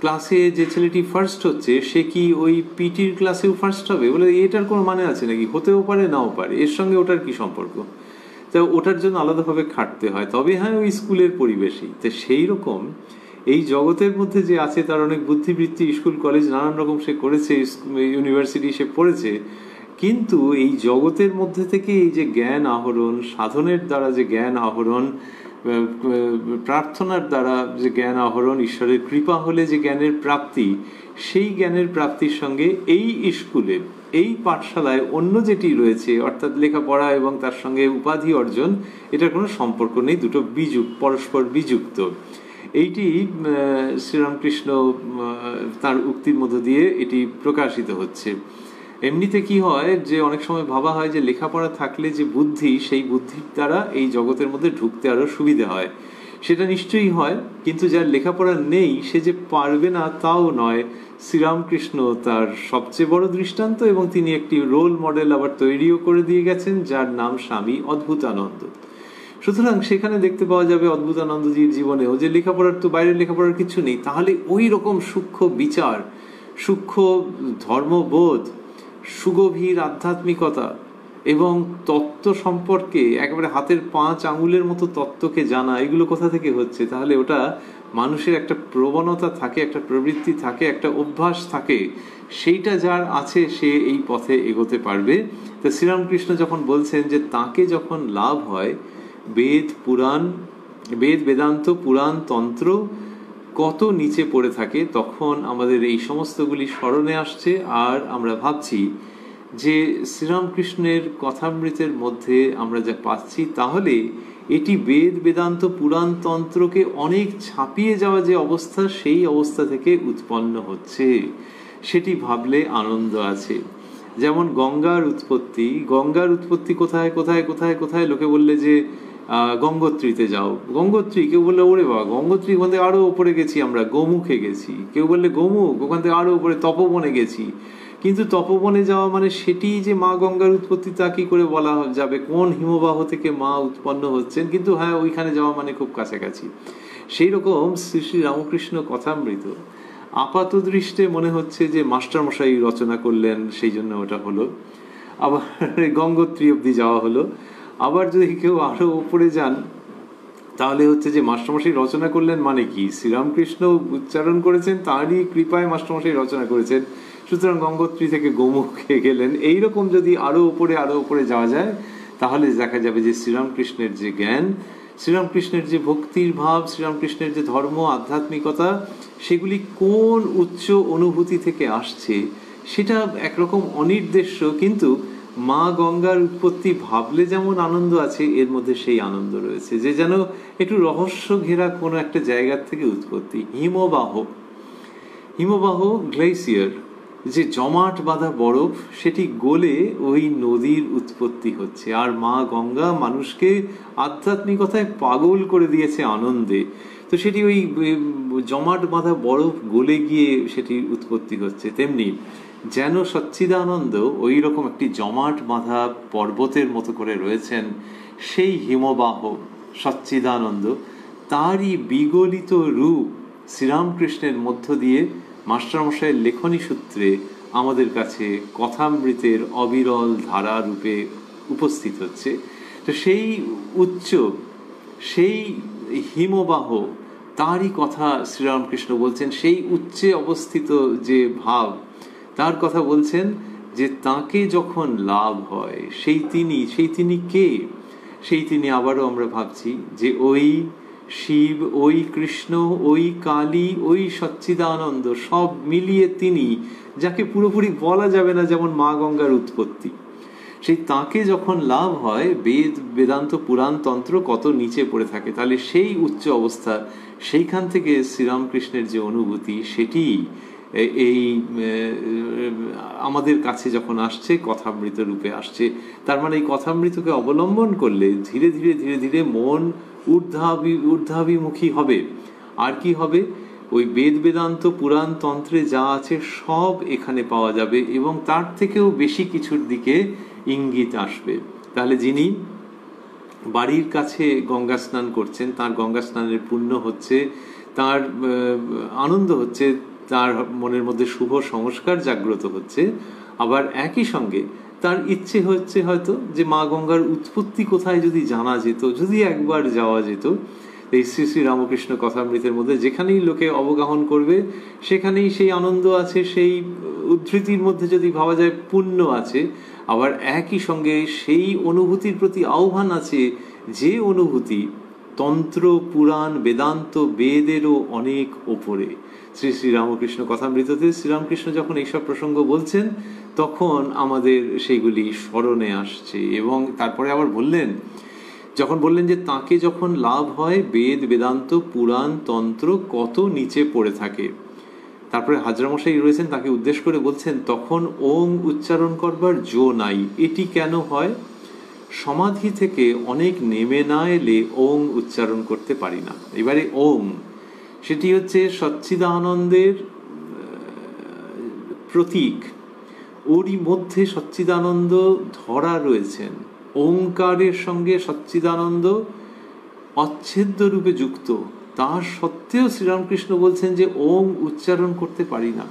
ক্লাসে যে ছেলেটি ফার্স্ট হচ্ছে সে কি ওই পিটির ক্লাসেও ফার্স্ট হবে? বলে এটার কোনো মানে আছে নাকি? হতেও পারে, নাও পারে, এর সঙ্গে ওটার কি সম্পর্ক? তা ওটার জন্য আলাদাভাবে খাটতে হয়, তবে হ্যাঁ ওই স্কুলের পরিবেশই। তো সেই রকম এই জগতের মধ্যে যে আছে, তার অনেক বুদ্ধিবৃত্তি, স্কুল কলেজ নানান রকম সে করেছে, ইউনিভার্সিটি সে পড়েছে, কিন্তু এই জগতের মধ্যে থেকে এই যে জ্ঞান আহরণ, সাধনের দ্বারা যে জ্ঞান আহরণ, প্রার্থনার দ্বারা যে জ্ঞান আহরণ, ঈশ্বরের কৃপা হলে যে জ্ঞানের প্রাপ্তি, সেই জ্ঞানের প্রাপ্তির সঙ্গে এই স্কুলে, এই পাঠশালায় অন্য যেটি রয়েছে, অর্থাৎ লেখাপড়া এবং তার সঙ্গে উপাধি অর্জন, এটার কোনো সম্পর্ক নেই। দুটো পরস্পর বিযুক্ত। এইটি শ্রীরামকৃষ্ণ তার উক্তির মধ্য দিয়ে এটি প্রকাশিত হচ্ছে। এমনিতে কি হয় যে অনেক সময় ভাবা হয় যে লেখাপড়া থাকলে যে বুদ্ধি, সেই বুদ্ধির দ্বারা এই জগতের মধ্যে ঢুকতে আরো সুবিধা হয়। সেটা নিশ্চয়ই হয়, কিন্তু যার লেখাপড়া নেই সে যে পারবে না তাও নয়। শ্রীরামকৃষ্ণ তার সবচেয়ে বড় দৃষ্টান্ত, এবং তিনি একটি রোল মডেল আবার তৈরিও করে দিয়ে গেছেন, যার নাম স্বামী অদ্ভুতানন্দ। সুতরাং সেখানে দেখতে পাওয়া যাবে অদ্ভুতানন্দজির জীবনেও যে লেখাপড়ার তো বাইরের লেখাপড়ার কিছু নেই, তাহলে ওই রকম সূক্ষ্ম বিচার, সূক্ষ্ম ধর্মবোধ, সুগভীর আধ্যাত্মিকতা এবং তত্ত্ব সম্পর্কে একেবারে হাতের 5 আঙুলের মতো তত্ত্বকে জানা, এগুলো কোথা থেকে হচ্ছে? তাহলে ওটা মানুষের একটা প্রবণতা থাকে, একটা প্রবৃত্তি থাকে, একটা অভ্যাস থাকে, সেইটা যার আছে সে এই পথে এগোতে পারবে। তো শ্রীরামকৃষ্ণ যখন বলছেন যে তাকে যখন লাভ হয় বেদান্ত পুরাণ তন্ত্র কত নিচে পড়ে থাকে, তখন আমাদের এই সমস্তগুলি স্মরণে আসছে। আর আমরা ভাবছি যে শ্রীরামকৃষ্ণের কথামৃতের মধ্যে আমরা যা পাচ্ছি, তাহলে এটি বেদান্ত পুরাণ তন্ত্রকে অনেক ছাপিয়ে যাওয়া যে অবস্থা, সেই অবস্থা থেকে উৎপন্ন হচ্ছে, সেটি ভাবলে আনন্দ আছে। যেমন গঙ্গার উৎপত্তি কোথায় কোথায় কোথায় কোথায়? লোকে বললে যে গঙ্গোত্রীতে যাও, গঙ্গোত্রী, কেউ বললে ওরে বাবা গঙ্গোত্রী, ওখান থেকে আরো উপরে গেছি আমরা, গোমুখে গেছি, কেউ বললে গোমুখ, ওখান থেকে আরো উপরে তপবনে গেছি, কিন্তু তপবনে যাওয়া মানে সেটি যে মা গঙ্গার উৎপত্তি তা কি করে বলা যাবে, কোন হিমবাহ থেকে মা উৎপন্ন হচ্ছেন, কিন্তু হ্যাঁ ওইখানে যাওয়া মানে খুব কাছাকাছি। সেই রকম শ্রী শ্রী রামকৃষ্ণ কথামৃত আপাত দৃষ্টে মনে হচ্ছে যে মাস্টারমশাই রচনা করলেন, সেই জন্য ওটা হলো। আবার গঙ্গোত্রী অব্দি যাওয়া হলো। আবার যদি কেউ আরো উপরে যান তাহলে হচ্ছে যে মাস্টারমশাই রচনা করলেন মানে কি, শ্রীরামকৃষ্ণ উচ্চারণ করেছেন, তাঁরই কৃপায় মাস্টারমশাই রচনা করেছেন, সুতরাং গঙ্গোত্রী থেকে গোমুখে গেলেন। এইরকম যদি আরো উপরে যাওয়া যায় তাহলে দেখা যাবে যে শ্রীরামকৃষ্ণের যে জ্ঞান, শ্রীরামকৃষ্ণের যে ভক্তির ভাব, শ্রীরামকৃষ্ণের যে ধর্ম, আধ্যাত্মিকতা, সেগুলি কোন উচ্চ অনুভূতি থেকে আসছে সেটা একরকম অনির্দেশ্য, কিন্তু মা গঙ্গার উৎপত্তি ভাবলে যেমন আনন্দ আছে, এর মধ্যে সেই আনন্দ রয়েছে যে যেন একটু রহস্য ঘেরা কোনো একটা জায়গার থেকে উৎপত্তি। হিমবাহ গ্লেসিয়ার, যে জমাট বাঁধা বরফ, সেটি গলে ওই নদীর উৎপত্তি হচ্ছে। আর মা গঙ্গা মানুষকে আধ্যাত্মিকতায় পাগল করে দিয়েছে আনন্দে, তো সেটি ওই জমাট বাঁধা বরফ গলে গিয়ে সেটি উৎপত্তি হচ্ছে। তেমনি যেন সচ্চিদানন্দ ওই রকম একটি জমাট বাঁধা পর্বতের মতো করে রয়েছেন, সেই হিমবাহ সচ্চিদানন্দ, তারই বিগলিত রূপ শ্রীরামকৃষ্ণের মধ্য দিয়ে মাস্টারমশাইয়ের লেখনী সূত্রে আমাদের কাছে কথামৃতের অবিরল ধারা রূপে উপস্থিত হচ্ছে। তো সেই উচ্চ, সেই হিমবাহ, তারই কথা শ্রীরামকৃষ্ণ বলছেন, সেই উচ্চে অবস্থিত যে ভাব তার কথা বলছেন, যে তাকে যখন লাভ হয় সেই তিনি কে? সেই তিনি আবারও আমরা ভাবছি যে ওই শিব, ওই কৃষ্ণ, ওই কালী, ওই সচ্চিদানন্দ, সব মিলিয়ে তিনি, যাকে পুরোপুরি বলা যাবে না যেমন মা গঙ্গার উৎপত্তি, সেই তাকে যখন লাভ হয় বেদ, বেদান্ত, পুরাণ, তন্ত্র কত নিচে পড়ে থাকে। তাহলে সেই উচ্চ অবস্থা, সেইখান থেকে শ্রীরামকৃষ্ণের যে অনুভূতি, সেটি এই আমাদের কাছে যখন আসছে, কথামৃত রূপে আসছে। তার মানে এই কথামৃতকে অবলম্বন করলে ধীরে ধীরে ধীরে ধীরে মন ঊর্ধ্বাভিমুখী হবে। আর কি হবে? ওই বেদ, বেদান্ত, পুরাণ, তন্ত্রে যা আছে সব এখানে পাওয়া যাবে, এবং তার থেকেও বেশি কিছুর দিকে ইঙ্গিত আসবে। তাহলে যিনি বাড়ির কাছে গঙ্গা স্নান করছেন, তার গঙ্গা স্নানের পুণ্য হচ্ছে, তার আনন্দ হচ্ছে, তার মনের মধ্যে শুভ সংস্কার জাগ্রত হচ্ছে। আবার একই সঙ্গে তার ইচ্ছে হচ্ছে হয়তো যে মা গঙ্গার উৎপত্তি কোথায় যদি জানা যেত, যদি একবার যাওয়া যেত। এই শ্রী শ্রী রামকৃষ্ণ কথামৃতের মধ্যে যেখানেই লোকে অবগাহন করবে সেখানেই সেই আনন্দ আছে, সেই উদ্ধৃতির মধ্যে যদি ভাবা যায় পুণ্য আছে। আবার একই সঙ্গে সেই অনুভূতির প্রতি আহ্বান আছে, যে অনুভূতি তন্ত্র, পুরাণ, বেদান্ত, বেদেরও অনেক ওপরে। শ্রী শ্রী রামকৃষ্ণ কথামৃততে শ্রীরামকৃষ্ণ যখন এইসব প্রসঙ্গ বলছেন, তখন আমাদের সেইগুলি স্মরণে আসছে। এবং তারপরে আবার যখন বললেন যে তাকে যখন লাভ হয় বেদ, বেদান্ত, পুরাণ, তন্ত্র কত নিচে পড়ে থাকে। তারপরে হাজরামশাই রয়েছেন, তাকে উদ্দেশ্য করে বলছেন, তখন ওং উচ্চারণ করবার জো নাই। এটি কেন হয়? সমাধি থেকে অনেক নেমে না এলে ওং উচ্চারণ করতে পারি না। এবারে ওং, সেটি হচ্ছে সচ্চিদানন্দের প্রতীক। ওরই মধ্যে সচ্চিদানন্দ ধরা রয়েছেন। ওঙ্কারের সঙ্গে সচ্চিদানন্দ অচ্ছেদ্য রূপে যুক্ত। তার সত্ত্বেও শ্রীরামকৃষ্ণ বলছেন যে ওং উচ্চারণ করতে পারি না।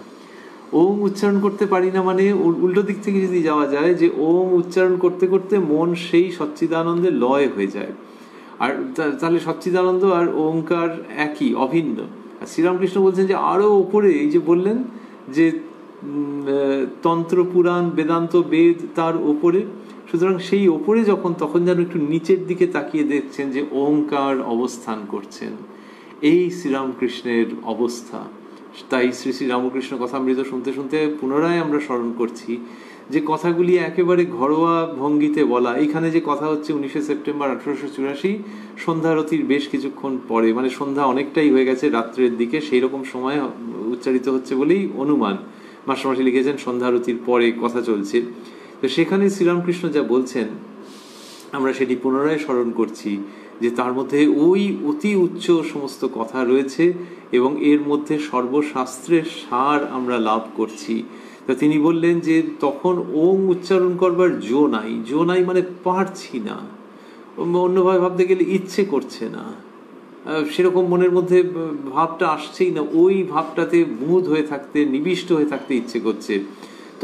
ওং উচ্চারণ করতে পারি না মানে উল্টো দিক থেকে যদি যাওয়া যায়, যে ওং উচ্চারণ করতে করতে মন সেই সচ্চিদানন্দে লয় হয়ে যায়। আর তাহলে সচ্চিদানন্দ আর ওঙ্কার একই, অভিন্ন। আর শ্রীরামকৃষ্ণ বলছেন যে আরো ওপরে, এই যে বললেন যে তন্ত্র, পুরাণ, বেদান্ত, বেদ তার ওপরে, সুতরাং সেই ওপরে যখন, তখন যেন একটু নিচের দিকে তাকিয়ে দেখছেন যে ওঙ্কার অবস্থান করছেন। এই শ্রীরামকৃষ্ণের অবস্থা। তাই শ্রী শ্রী রামকৃষ্ণ কথামৃত শুনতে শুনতে পুনরায় আমরা স্মরণ করছি যে কথাগুলি একেবারে ঘরোয়া ভঙ্গিতে বলা। এখানে যে কথা হচ্ছে 19শে সেপ্টেম্বর 1884, সন্ধ্যারতির বেশ কিছুক্ষণ পরে, মানে সন্ধ্যা অনেকটাই হয়ে গেছে, রাত্রের দিকে, সেই রকম সময় উচ্চারিত হচ্ছে বলেই অনুমান। মাস্টারমশাই লিখেছেন সন্ধ্যারতির পরে কথা চলছে। তো সেখানে শ্রীরামকৃষ্ণ যা বলছেন আমরা সেটি পুনরায় স্মরণ করছি, যে তার মধ্যে ওই অতি উচ্চ সমস্ত কথা রয়েছে, এবং এর মধ্যে সর্বশাস্ত্রের সার আমরা লাভ করছি। তা তিনি বললেন যে তখন ওং উচ্চারণ করবার জো নাই, জো নাই মানে পারছি না, অন্যভাবে ভাবতে গেলে ইচ্ছে করছে না, সেরকম মনের মধ্যে ভাবটা আসছেই না, ওই ভাবটাতে মুদ হয়ে থাকতে, নিবিষ্ট হয়ে থাকতে ইচ্ছে করছে,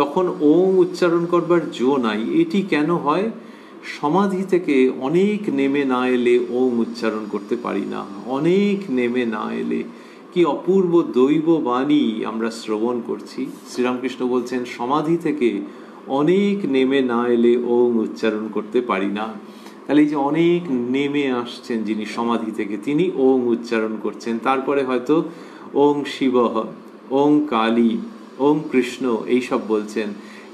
তখন ওং উচ্চারণ করবার জো নাই। এটি কেন হয়? সমাধি থেকে অনেক নেমে না এলে ওং উচ্চারণ করতে পারি না, অনেক নেমে না এলে। কি অপূর্ব দৈব বাণী আমরা শ্রবণ করছি। শ্রীরামকৃষ্ণ বলছেন সমাধি থেকে অনেক নেমে না এলে ওং উচ্চারণ করতে পারি না। তাহলে এই যে অনেক নেমে আসছেন যিনি সমাধি থেকে, তিনি ওং উচ্চারণ করছেন, তারপরে হয়তো ওং শিব, ওং কালী, ওং কৃষ্ণ এইসব বলছেন,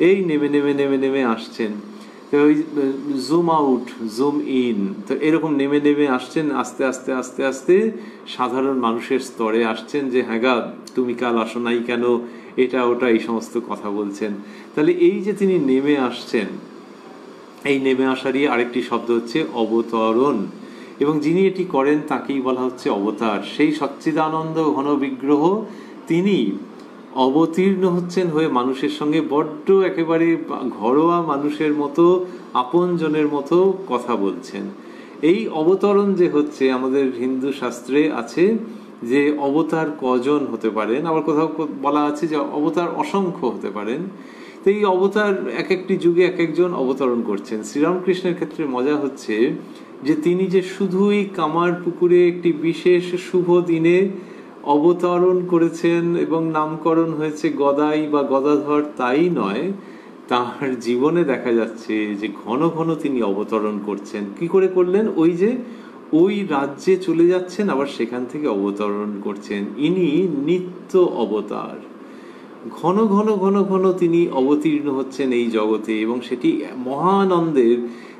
এই নেমে নেমে নেমে নেমে আসছেন। তো ওই জুম আউট জুম ইন, তো এরকম নেমে নেমে আসছেন, আস্তে আস্তে আস্তে আস্তে সাধারণ মানুষের স্তরে আসছেন, যে হ্যাঁ গা তুমি কাল আসো নাই কেন, এটা ওটা এই সমস্ত কথা বলছেন। তাহলে এই যে তিনি নেমে আসছেন, এই নেমে আসারই আরেকটি শব্দ হচ্ছে অবতরণ, এবং যিনি এটি করেন তাকেই বলা হচ্ছে অবতার। সেই সচ্চিদানন্দ ঘন বিগ্রহ তিনি অবতীর্ণ হচ্ছেন হয়ে মানুষের সঙ্গে বড্ড একেবারে ঘরোয়া মানুষের মতো, আপনজনের মতো কথা বলছেন। এই অবতরণ যে হচ্ছে, আমাদের হিন্দু শাস্ত্রে আছে যে অবতার কজন হতে পারেন, আবার কোথাও বলা আছে যে অবতার অসংখ্য হতে পারেন। তো এই অবতার এক একটি যুগে এক একজন অবতরণ করছেন। শ্রীরামকৃষ্ণের ক্ষেত্রে মজা হচ্ছে যে তিনি যে শুধুই কামার পুকুরে একটি বিশেষ শুভ দিনে অবতরণ করেছেন এবং নামকরণ হয়েছে গদাই বা গদাধর, তাই নয়, তার জীবনে দেখা যাচ্ছে যে ঘন ঘন তিনি অবতরণ করছেন। কি করে করলেন? ওই যে ওই রাজ্যে চলে যাচ্ছেন, আবার সেখান থেকে অবতরণ করছেন। ইনি নিত্য অবতার, ঘন ঘন ঘন ঘন তিনি অবতীর্ণ হচ্ছেন এই জগতে, এবং সেটি মহানন্দের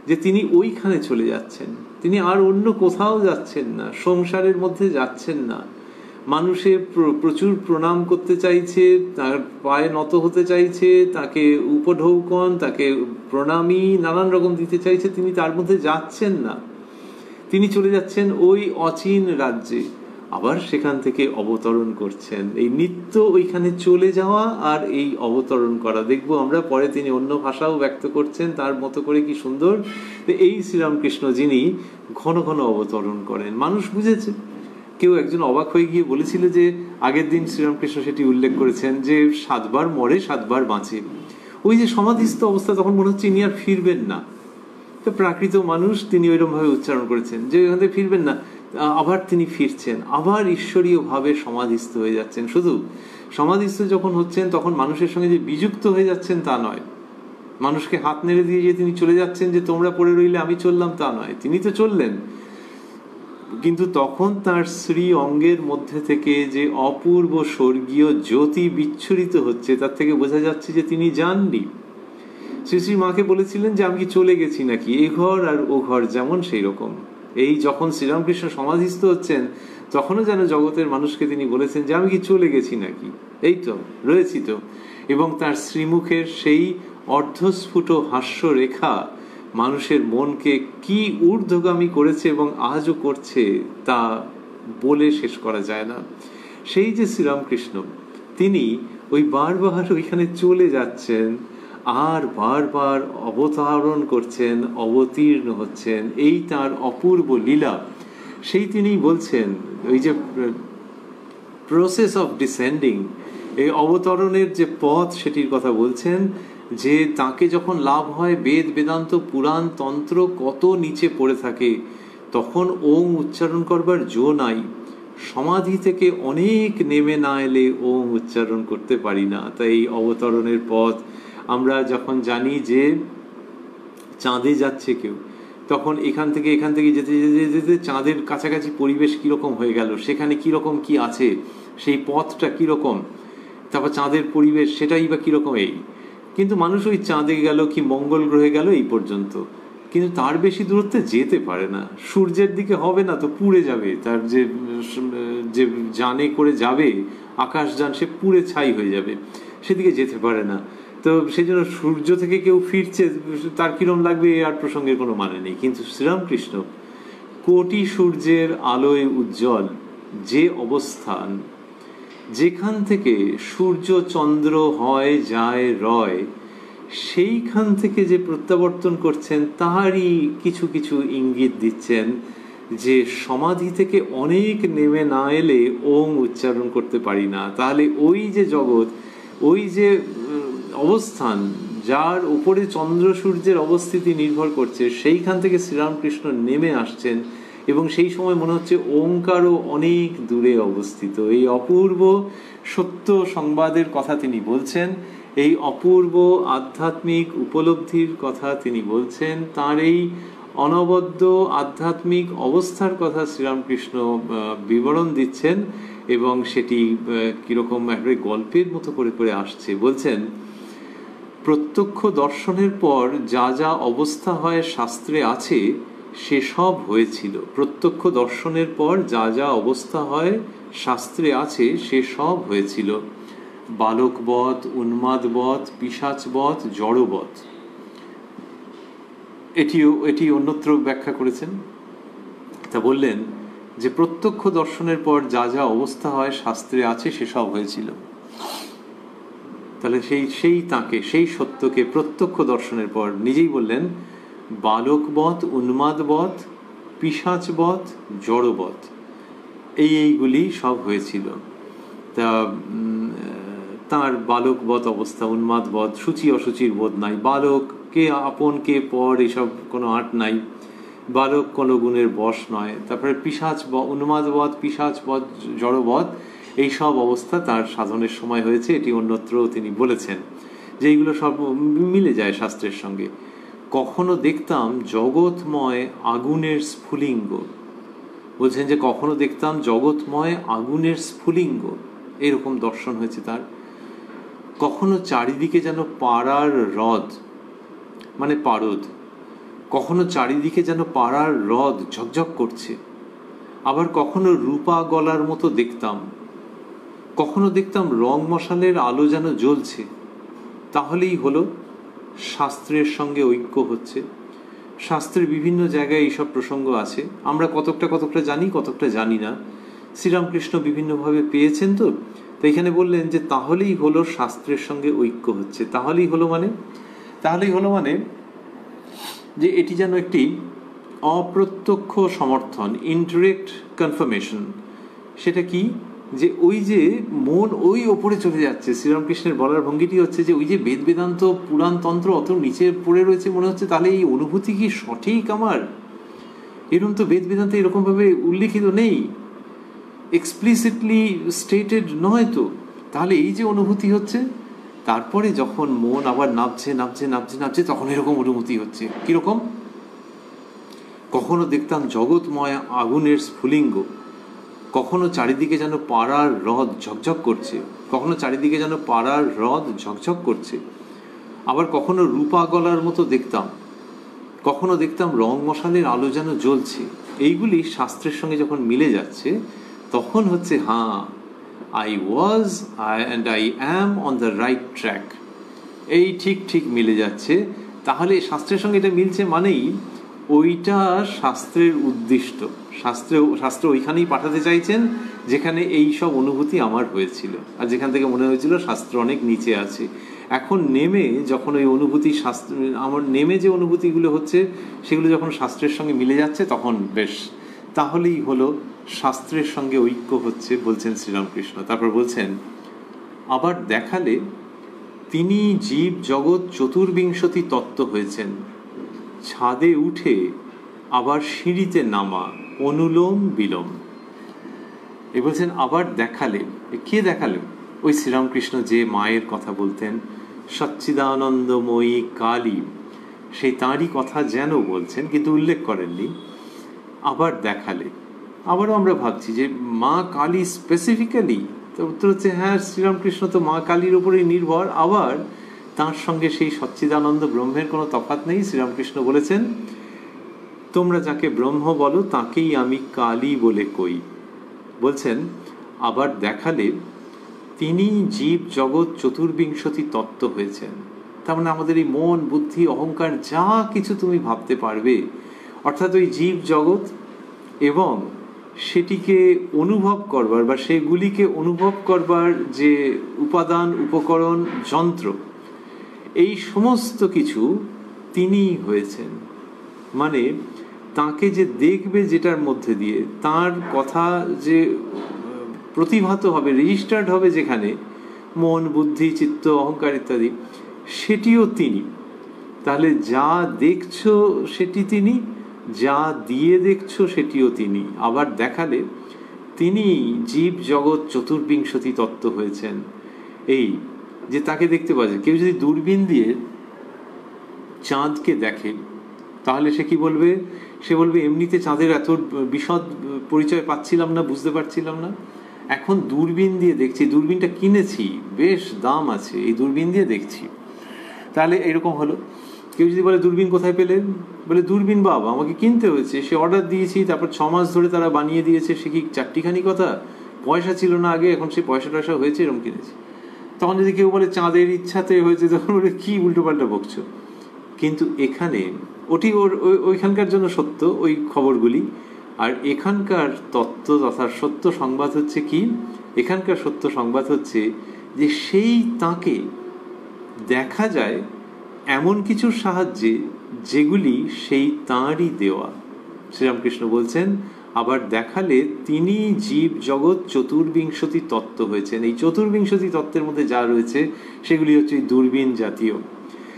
যে তিনি ওইখানে চলে যাচ্ছেন, তিনি আর অন্য কোথাও যাচ্ছেন না, সংসারের মধ্যে যাচ্ছেন না। মানুষে প্রচুর প্রণাম করতে চাইছে, তার পায়ে নত হতে চাইছে, তাকে উপঢৌকন, তাকে প্রণামী নানান রকম দিতে চাইছে, তিনি তার মধ্যে যাচ্ছেন না। তিনি চলে যাচ্ছেন ওই অচিন রাজ্যে, আবার সেখান থেকে অবতরণ করছেন। এই নিত্য ওইখানে চলে যাওয়া আর এই অবতরণ করা, দেখবো আমরা পরে তিনি অন্য ভাষাও ব্যক্ত করছেন তার মতো করে, কি সুন্দর। এই শ্রীরামকৃষ্ণ যিনি ঘন ঘন অবতরণ করেন, মানুষ বুঝেছে। কেউ একজন অবাক হয়ে গিয়ে বলেছিল যে আগের দিন শ্রীরামকৃষ্ণ সেটি উল্লেখ করেছেন যে 7 বার মরে 7 বার বাঁচে। ওই যে সমাধিস্থ অবস্থা, তখন মনে হচ্ছে ইনি আর ফিরবেন না। তো প্রাকৃত মানুষ, তিনি ওইরকম ভাবে উচ্চারণ করেছেন যে ওইখান থেকে ফিরবেন না, আবার তিনি ফিরছেন, আবার ঈশ্বরীয় ভাবে সমাধিস্থ হয়ে যাচ্ছেন। শুধু সমাধিস্থ যখন হচ্ছেন তখন মানুষের সঙ্গে যে বিযুক্ত হয়ে যাচ্ছেন তা নয়, মানুষকে হাত নেড়ে দিয়ে যে তিনি চলে যাচ্ছেন যে তোমরা পড়ে রইলে আমি চললাম, তা নয়, তিনি তো চললেন, কিন্তু তখন তার শ্রী অঙ্গের মধ্যে থেকে যে অপূর্ব স্বর্গীয় জ্যোতি বিচ্ছুরিত হচ্ছে, তার থেকে বোঝা যাচ্ছে যে তিনি যাননি। শ্রী শ্রী মাকে বলেছিলেন যে আমি কি চলে গেছি নাকি, এ ঘর আর ও ঘর যেমন সেই রকম। এই যখন শ্রীরামকৃষ্ণ সমাধিস্থ হচ্ছেন তখনও যেন জগতের মানুষকে তিনি বলেছেন যে আমি কি চলে গেছি নাকি, এই তো রয়েছি তো। এবং তার শ্রীমুখের সেই অর্ধস্ফুট হাস্য রেখা মানুষের মনকে কি ঊর্ধ্বগামী করেছে এবং আজও করছে তা বলে শেষ করা যায় না। সেই যে শ্রীরামকৃষ্ণ, তিনি ওই বারবার ওইখানে চলে যাচ্ছেন আর বারবার অবতারণ করছেন, অবতীর্ণ হচ্ছেন, এই তার অপূর্ব লীলা। সেই তিনি বলছেন ওই যে প্রসেস অফ ডিসেন্ডিং, এই অবতরণের যে পথ সেটির কথা বলছেন, যে তাকে যখন লাভ হয় বেদ বেদান্ত পুরাণ তন্ত্র কত নিচে পড়ে থাকে, তখন ওং উচ্চারণ করবার জো নাই, সমাধি থেকে অনেক নেমে না এলে ওং উচ্চারণ করতে পারি না। তাই এই অবতরণের পথ আমরা যখন জানি যে চাঁদে যাচ্ছে কেউ, তখন এখান থেকে যেতে যেতে যেতে চাঁদের কাছাকাছি পরিবেশ কিরকম হয়ে গেল, সেখানে কিরকম কি আছে, সেই পথটা কিরকম, তারপর চাঁদের পরিবেশ সেটাই বা কিরকম। এই কিন্তু মানুষ ওই চাঁদে গেল কি মঙ্গল গ্রহে গেল এই পর্যন্ত, কিন্তু তার বেশি দূরত্বে যেতে পারে না। সূর্যের দিকে হবে না তো পুড়ে যাবে, তার যে যানে করে যাবে আকাশযান, সে পুড়ে ছাই হয়ে যাবে, সেদিকে যেতে পারে না। তো সেই জন্য সূর্য থেকে কেউ ফিরছে, তার কিরম লাগবে আর প্রসঙ্গের কোনো মানে নেই। কিন্তু শ্রীরামকৃষ্ণ কোটি সূর্যের আলোয় উজ্জ্বল যে অবস্থান, যেখান থেকে সূর্য চন্দ্র হয় যায় রয়, সেইখান থেকে যে প্রত্যাবর্তন করছেন তারই কিছু কিছু ইঙ্গিত দিচ্ছেন যে সমাধি থেকে অনেক নেমে না এলে ওং উচ্চারণ করতে পারি না। তাহলে ওই যে জগৎ, ওই যে অবস্থান যার উপরে চন্দ্র সূর্যের অবস্থিতি নির্ভর করছে, সেইখান থেকে শ্রীরামকৃষ্ণ নেমে আসছেন এবং সেই সময় মনে হচ্ছে ওঙ্কারও অনেক দূরে অবস্থিত। এই অপূর্ব সত্য সংবাদের কথা তিনি বলছেন, এই অপূর্ব আধ্যাত্মিক উপলব্ধির কথা তিনি বলছেন, তার এই অনবদ্য আধ্যাত্মিক অবস্থার কথা শ্রীরামকৃষ্ণ বিবরণ দিচ্ছেন এবং সেটি কিরকম একটা গল্পের মতো করে করে আসছে। বলছেন, প্রত্যক্ষ দর্শনের পর যা যা অবস্থা হয় শাস্ত্রে আছে সে সব হয়েছিল। প্রত্যক্ষ দর্শনের পর যা যা অবস্থা হয় শাস্ত্রে আছে সে সব হয়েছিল। বালকবধ, উন্মাদবধ, পিশাচবধ, জড়বধ। এটি অন্যত্র ব্যাখ্যা করেছেন। তা বললেন যে প্রত্যক্ষ দর্শনের পর যা যা অবস্থা হয় শাস্ত্রে আছে সেসব হয়েছিল। তাহলে সেই সত্যকে প্রত্যক্ষ দর্শনের পর নিজেই বললেন বালকবধ, উন্মাদবধ, পিশাচবধ, জড়বধ, এইগুলি সব হয়েছিল। তা তার বালকবধ অবস্থা, উন্মাদবধ, সূচি অসুচির বোধ নাই, বালক কে আপন কে পর এসব কোনো আট নাই, বালক কোনো গুণের বশ নয়। তারপরে উন্মাদবধ, পিশাচবধ, জড়বধ, এইসব অবস্থা তার সাধনের সময় হয়েছে। এটি অন্যত্র তিনি বলেছেন যে এইগুলো সব মিলে যায় শাস্ত্রের সঙ্গে। কখনো দেখতাম জগৎময় আগুনের স্ফুলিঙ্গ, বলছেন যে কখনো দেখতাম জগৎময় আগুনের স্ফুলিঙ্গ, এরকম দর্শন হয়েছে তার। কখনো চারিদিকে যেন পাড়ার হ্রদ, মানে পারদ, কখনো চারিদিকে যেন পাড়ার হ্রদ ঝকঝক করছে। আবার কখনো রূপা গলার মতো দেখতাম, কখনো দেখতাম রং মশালের আলো যেন জ্বলছে। তাহলেই হলো শাস্ত্রের সঙ্গে ঐক্য হচ্ছে। শাস্ত্রের বিভিন্ন জায়গায় এইসব প্রসঙ্গ আছে, আমরা কতকটা জানি, কতকটা জানি না। শ্রীরামকৃষ্ণ বিভিন্নভাবে পেয়েছেন তো এখানে বললেন যে তাহলেই হলো শাস্ত্রের সঙ্গে ঐক্য হচ্ছে। তাহলেই হলো মানে যে এটি যেন একটি অপ্রত্যক্ষ সমর্থন, ইনডিরেক্ট কনফার্মেশন। সেটা কি, যে ওই যে মন ওই ওপরে চলে যাচ্ছে। শ্রীরামকৃষ্ণের বলার ভঙ্গিটি হচ্ছে যে ওই যে বেদ বেদান্ত পুরাণ তন্ত্র অত নিচে পড়ে রয়েছে মনে হচ্ছে, তাহলে এই অনুভূতি কি সঠিক আমার? এরকম তো বেদ বেদান্তে এরকমভাবে উল্লিখিত নেই, এক্সপ্লিসিটলি স্টেটেড নয় তো। তাহলে এই যে অনুভূতি হচ্ছে, তারপরে যখন মন আবার নামছে তখন এরকম অনুভূতি হচ্ছে। কিরকম? কখনো দেখতাম জগৎময় আগুনের স্ফুলিঙ্গ, কখনো চারিদিকে যেন পাড়ার হ্রদ ঝকঝক করছে, আবার কখনো রূপা গলার মতো দেখতাম, কখনো দেখতাম রং মশালের আলো যেন জ্বলছে। এইগুলি শাস্ত্রের সঙ্গে যখন মিলে যাচ্ছে তখন হচ্ছে হ্যাঁ, I am on the right track, এই ঠিক মিলে যাচ্ছে। তাহলে শাস্ত্রের সঙ্গে এটা মিলছে মানেই ওইটা শাস্ত্রের উদ্দিষ্ট, শাস্ত্র ওইখানেই পাঠাতে চাইছেন যেখানে এই সব অনুভূতি আমার হয়েছিল, আর যেখান থেকে মনে হয়েছিল শাস্ত্র অনেক নিচে আছে। এখন নেমে যখন ওই অনুভূতি আমার নেমে যে অনুভূতিগুলো হচ্ছে সেগুলো যখন শাস্ত্রের সঙ্গে মিলে যাচ্ছে তখন বেশ, তাহলেই হলো শাস্ত্রের সঙ্গে ঐক্য হচ্ছে, বলছেন শ্রীরামকৃষ্ণ। তারপর বলছেন, আবার দেখালে তিনি জীব জগৎ চতুর্বিংশতি তত্ত্ব হয়েছেন, ছাদে উঠে আবার সিঁড়িতে নামা, অনুলোম বিলোম। এ বলছেন আবার দেখালে, কে দেখালো? ওই শ্রীরামকৃষ্ণ যে মায়ের কথা বলতেন, সচ্চিদানন্দময়ী কালী, সেই তাঁরই কথা যেন বলছেন, কিন্তু উল্লেখ করেননি। আবার দেখালে, আবারও আমরা ভাবছি যে মা কালী স্পেসিফিক্যালি, তো উত্তর হচ্ছে হ্যাঁ, শ্রীরামকৃষ্ণ তো মা কালীর উপরেই নির্ভর। আবার তাঁর সঙ্গে সেই সচ্চিদানন্দ ব্রহ্মের কোনো তফাৎ নেই। শ্রীরামকৃষ্ণ বলেছেন, তোমরা যাকে ব্রহ্ম বলো তাকেই আমি কালী বলে কই। বলছেন আবার দেখালে তিনি জীব জগৎ চতুর্বিংশতি তত্ত্ব হয়েছেন। তার মানে আমাদের এই মন, বুদ্ধি, অহংকার যা কিছু তুমি ভাবতে পারবে, অর্থাৎ ওই জীব জগৎ এবং সেটিকে অনুভব করবার বা সেগুলিকে অনুভব করবার যে উপাদান, উপকরণ, যন্ত্র, এই সমস্ত কিছু তিনিই হয়েছেন। মানে তাকে যে দেখবে যেটার মধ্যে দিয়ে, তার কথা যে প্রতিভাত হবে, রেজিস্টার্ড হবে যেখানে, মন, বুদ্ধি, চিত্ত, অহংকার ইত্যাদি, সেটিও তিনি। তাহলে যা দেখছো সেটি তিনি, যা দিয়ে দেখছো সেটিও তিনি। আবার দেখালে তিনি জীব জগৎ চতুর্বিংশতি তত্ত্ব হয়েছেন। এই যে তাকে দেখতে পাওয়া যায়, কেউ যদি দূরবীন দিয়ে চাঁদকে দেখে তাহলে সে কি বলবে? সে বলবে এমনিতে চাঁদের এত বিশদ পরিচয় পাচ্ছিলাম না, বুঝতে পারছিলাম না, এখন দূরবীন দিয়ে দেখছি, দূরবীনটা কিনেছি, বেশ দাম আছে, এই দূরবীন দিয়ে দেখছি। তাহলে এরকম হলো। কেউ যদি বলে দূরবীন কোথায় পেলেন, বলে দূরবীন বাবা আমাকে কিনতে হয়েছে, সে অর্ডার দিয়েছি, তারপর 6 মাস ধরে তারা বানিয়ে দিয়েছে, সে কি চারটিখানি কথা, পয়সা ছিল না আগে, এখন সে পয়সা টয়সা হয়েছে, এরকম কিনেছে। তখন যদি কেউ বলে চাঁদের ইচ্ছাতে হয়েছে, তখন বলে কি উল্টো পাল্টা বকছো। কিন্তু এখানে ওটি ওইখানকার জন্য সত্য ওই খবরগুলি, আর এখানকার তত্ত্ব তথা সত্য সংবাদ হচ্ছে কি, এখানকার সত্য সংবাদ হচ্ছে যে সেই তাকে দেখা যায় এমন কিছুর সাহায্যে যেগুলি সেই তাঁরই দেওয়া। শ্রীরামকৃষ্ণ বলছেন আবার দেখালে তিনি জীব জগৎ চতুর্বিংশতি তত্ত্ব হয়েছেন। এই চতুর্বিংশতি তত্ত্বের মধ্যে যা রয়েছে সেগুলি হচ্ছে দূরবীন জাতীয়।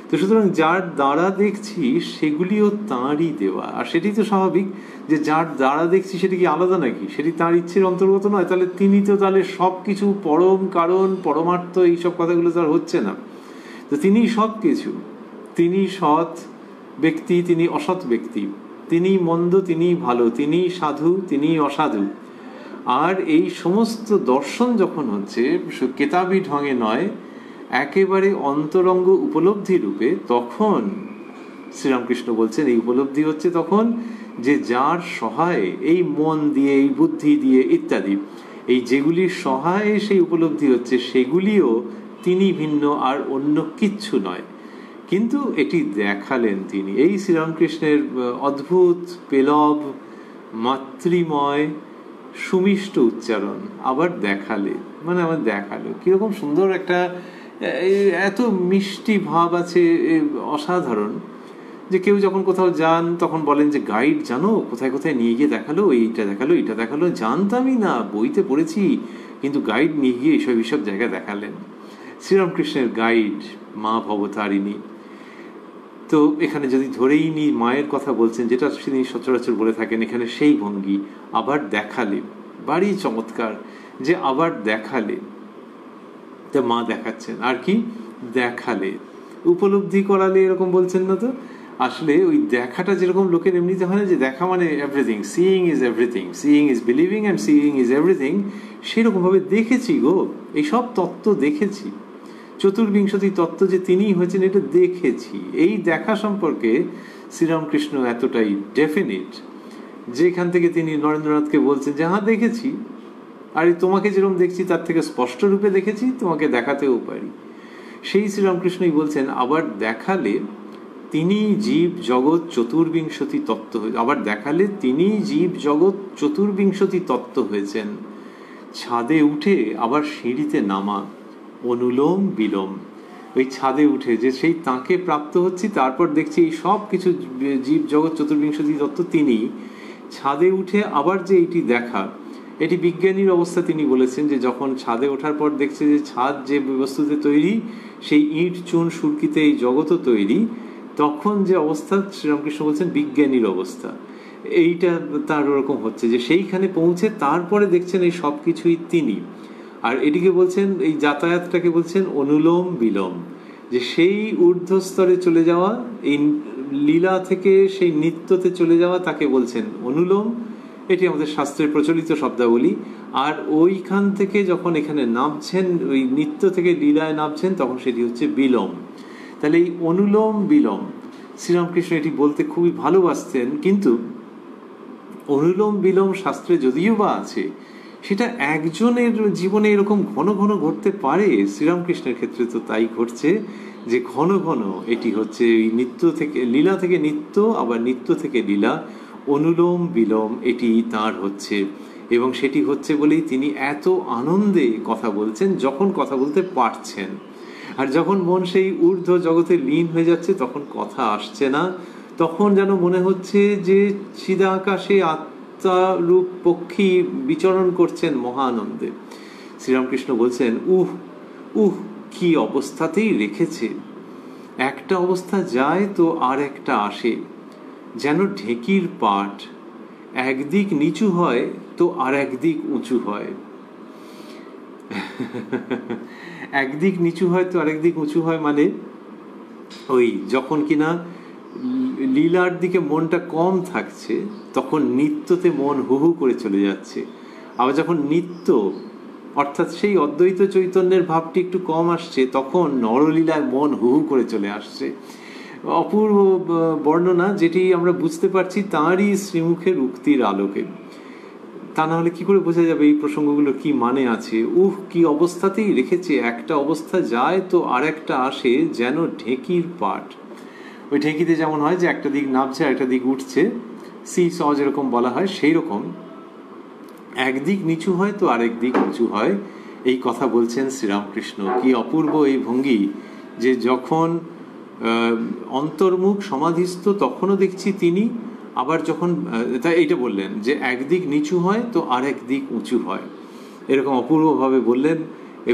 তো সুতরাং যার দ্বারা দেখছি সেগুলিও তাঁরই দেওয়া। আর সেটি তো স্বাভাবিক যে যার দ্বারা দেখছি সেটি কি আলাদা নাকি, সেটি তাঁর ইচ্ছের অন্তর্গত নয়? তাহলে তিনি তো তাহলে সব কিছু, পরম কারণ, পরমার্থ, এইসব কথাগুলো তো আর হচ্ছে না। তো তিনি সব কিছু, তিনি সৎ ব্যক্তি, তিনি অসৎ ব্যক্তি, তিনি মন্দ, তিনি ভালো, তিনি সাধু, তিনি অসাধু। আর এই সমস্ত দর্শন যখন হচ্ছে কেতাবি ঢঙে নয়, একেবারে অন্তরঙ্গ উপলব্ধি রূপে, তখন শ্রীরামকৃষ্ণ বলছেন এই উপলব্ধি হচ্ছে তখন যে যার সহায়ে, এই মন দিয়ে, এই বুদ্ধি দিয়ে ইত্যাদি, এই যেগুলির সহায়ে সেই উপলব্ধি হচ্ছে, সেগুলিও তিনি ভিন্ন, আর অন্য কিচ্ছু নয়। কিন্তু এটি দেখালেন তিনি। এই শ্রীরামকৃষ্ণের অদ্ভুত পেলব মাতৃময় সুমিষ্ট উচ্চারণ, আবার দেখালে, মানে আমার দেখালো, কিরকম সুন্দর একটা এত মিষ্টি ভাব আছে, অসাধারণ। যে কেউ যখন কোথাও যান তখন বলেন যে গাইড জানো কোথায় কোথায় নিয়ে গিয়ে দেখালো, এইটা দেখালো, এটা দেখালো, জানতামই না, বইতে পড়েছি, কিন্তু গাইড নিয়ে গিয়ে এইসব জায়গা দেখালেন। শ্রীরামকৃষ্ণের গাইড মা ভবতারিণী। তো এখানে যদি ধরেই নি মায়ের কথা বলছেন, যেটা তিনি সচরাচর বলে থাকেন, এখানে সেই ভঙ্গি, আবার দেখালে, বাড়ি চমৎকার যে আবার দেখালে, তা মা দেখাচ্ছেন। আর কি দেখালে, উপলব্ধি করালে, এরকম বলছেন না তো? আসলে ওই দেখাটা যেরকম লোকের এমনিতে হয় না, যে দেখা মানে everything, seeing is everything, seeing is believing and seeing is everything, সেরকম ভাবে দেখেছি গো, এইসব তত্ত্ব দেখেছি, চতুর্বিংশতি তত্ত্ব যে তিনিই হয়েছেন এটা দেখেছি। এই দেখা সম্পর্কে শ্রীরামকৃষ্ণ এতটাই ডেফিনিট, যেখান থেকে তিনি নরেন্দ্রনাথকে বলছেন যে হ্যাঁ দেখেছি, আর তোমাকে যেরকম দেখছি তার থেকে স্পষ্ট রূপে দেখেছি, তোমাকে দেখাতেও পারি। সেই শ্রীরামকৃষ্ণই বলছেন আবার দেখালে তিনি জীব জগৎ চতুর্বিংশতি তত্ত্ব হয়েছে, আবার দেখালে তিনি জীব জগৎ চতুর্বিংশতি তত্ত্ব হয়েছেন। ছাদে উঠে আবার সিঁড়িতে নামা, অনুলোম বিলোম। ওই ছাদে উঠে যে সেই তাঁকে প্রাপ্ত হচ্ছি, তারপর দেখছি এই সব কিছু জীব জগৎ চতুর্বিংশতি তত্ত্ব তিনি। ছাদে উঠে আবার যে এইটি দেখা, এটি বিজ্ঞানীর অবস্থা। তিনি বলেছেন যে যখন ছাদে ওঠার পর দেখছে যে ছাদ যে বস্তুতে তৈরি, সেই ইট চুন সুরকিতে এই জগৎও তৈরি, তখন যে অবস্থা শ্রীরামকৃষ্ণ বলছেন বিজ্ঞানীর অবস্থা, এইটা তার ওরকম হচ্ছে যে সেইখানে পৌঁছে তারপরে দেখছেন এই সব কিছুই তিনি। আর এটিকে বলছেন, এই যাতায়াতটাকে বলছেন অনুলোম বিলোম, যে সেই ঊর্ধ্বস্তরে চলে যাওয়া, এই লীলা থেকে সেই নিত্যতে চলে যাওয়া, তাকে বলছেন অনুলোম। এটি আমাদের শাস্ত্রের প্রচলিত শব্দাবলী। আর ওইখান থেকে যখন এখানে নামছেন, ওই নিত্য থেকে লীলায় নামছেন, তখন সেটি হচ্ছে বিলোম। তাহলে এই অনুলোম বিলোম শ্রীরামকৃষ্ণ এটি বলতে খুবই ভালোবাসতেন। কিন্তু অনুলোম বিলোম শাস্ত্রে যদিও বা আছে, সেটা একজনের জীবনে এরকম ঘন ঘন ঘটতে পারে। শ্রীরামকৃষ্ণের ক্ষেত্রে তো তাই ঘটছে যে ঘন ঘন এটি হচ্ছে নিত্য থেকে লীলা থেকে নিত্য, আবার নিত্য থেকে লীলা, অনুলোম বিলোম এটি তার হচ্ছে, এবং সেটি হচ্ছে বলেই তিনি এত আনন্দে কথা বলছেন যখন কথা বলতে পারছেন। আর যখন মন সেই ঊর্ধ্ব জগতে লীন হয়ে যাচ্ছে তখন কথা আসছে না, তখন যেন মনে হচ্ছে যে চিদাকাশে আত্মারূপ পক্ষী বিচরণ করছেন মহা আনন্দে। শ্রীরামকৃষ্ণ বলছেন, কি অবস্থাতেই রেখেছে, একটা অবস্থা যায় তো আর একটা আসে, যেন ঢেকির পাট, একদিক নিচু হয় তো আর একদিক উঁচু হয়। একদিক নিচু হয় তো আরেকদিক উঁচু হয় মানে ওই যখন কিনা লীলার দিকে মনটা কম থাকছে তখন নিত্যতে মন হুহু করে চলে যাচ্ছে, আবার যখন নিত্য অর্থাৎ সেই অদ্বৈত চৈতন্যের ভাবটি একটু কম আসছে তখন নরলীলায় মন হুহু করে চলে আসছে। অপূর্ব বর্ণনা, যেটি আমরা বুঝতে পারছি তাঁরই শ্রীমুখের উক্তির আলোকে। তা না হলে কি করে বোঝা যাবে এই প্রসঙ্গগুলো কি মানে আছে। কি অবস্থাতেই রেখেছে, একটা অবস্থা যায় তো আর একটা আসে, যেন ঢেকির পাট। ওই ঢেকিতে যেমন হয় যে একটা দিক নামছে আর একটা দিক উঠছে, সি স যেরকম বলা হয়, সেই রকম একদিক নিচু হয় তো আরেক দিক উঁচু হয়, এই কথা বলছেন শ্রীরামকৃষ্ণ। কি অপূর্ব এই ভঙ্গি, যে যখন অন্তর্মুখ সমাধিস্থ তখনও দেখছি তিনি, আবার যখন তাই এইটা বললেন যে একদিক নিচু হয় তো আরেক দিক উঁচু হয়, এরকম অপূর্বভাবে বললেন।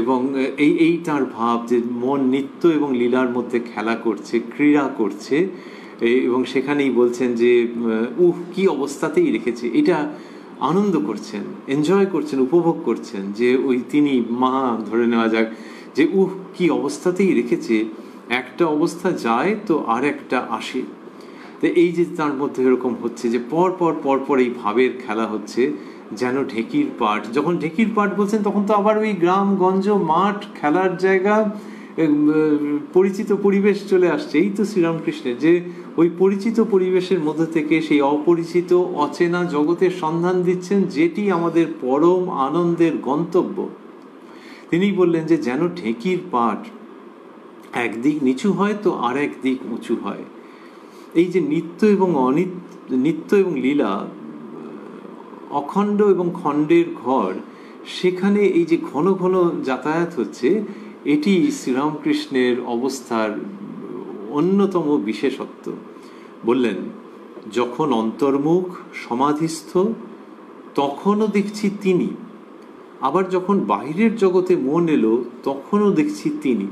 এবং এই তার ভাব যে মন নিত্য এবং লীলার মধ্যে খেলা করছে, ক্রীড়া করছে, এবং সেখানেই বলছেন যে কি অবস্থাতেই রেখেছে, এটা আনন্দ করছেন, এনজয় করছেন, উপভোগ করছেন, যে ওই তিনি মা ধরে নেওয়া যাক, যে কি অবস্থাতেই রেখেছে, একটা অবস্থা যায় তো আর একটা আসে। তো এই যে তার মধ্যে এরকম হচ্ছে যে পর এই ভাবের খেলা হচ্ছে, যেন ঢেকির পাট। যখন ঢেকির পাট বলছেন তখন তো আবার ওই গ্রামগঞ্জ, মাঠ, খেলার জায়গা, পরিচিত পরিবেশ চলে আসছে। এই তো শ্রীরামকৃষ্ণের যে ওই পরিচিত পরিবেশের মধ্যে থেকে সেই অপরিচিত অচেনা জগতের সন্ধান দিচ্ছেন, যেটি আমাদের পরম আনন্দের গন্তব্য। তিনি বললেন যে যেন ঢেকির পাট, একদিক নিচু হয় তো আর একদিক উঁচু হয়। এই যে নিত্য এবং নিত্য এবং লীলা, অখণ্ড এবং খণ্ডের ঘর, সেখানে এই যে ঘন ঘন যাতায়াত হচ্ছে, এটি শ্রীরামকৃষ্ণের অবস্থার অন্যতম বিশেষত্ব। বললেন, যখন অন্তর্মুখ সমাধিস্থ তখনও দেখছি তিনি, আবার যখন বাইরের জগতে মন এলো তখনও দেখছি তিনি।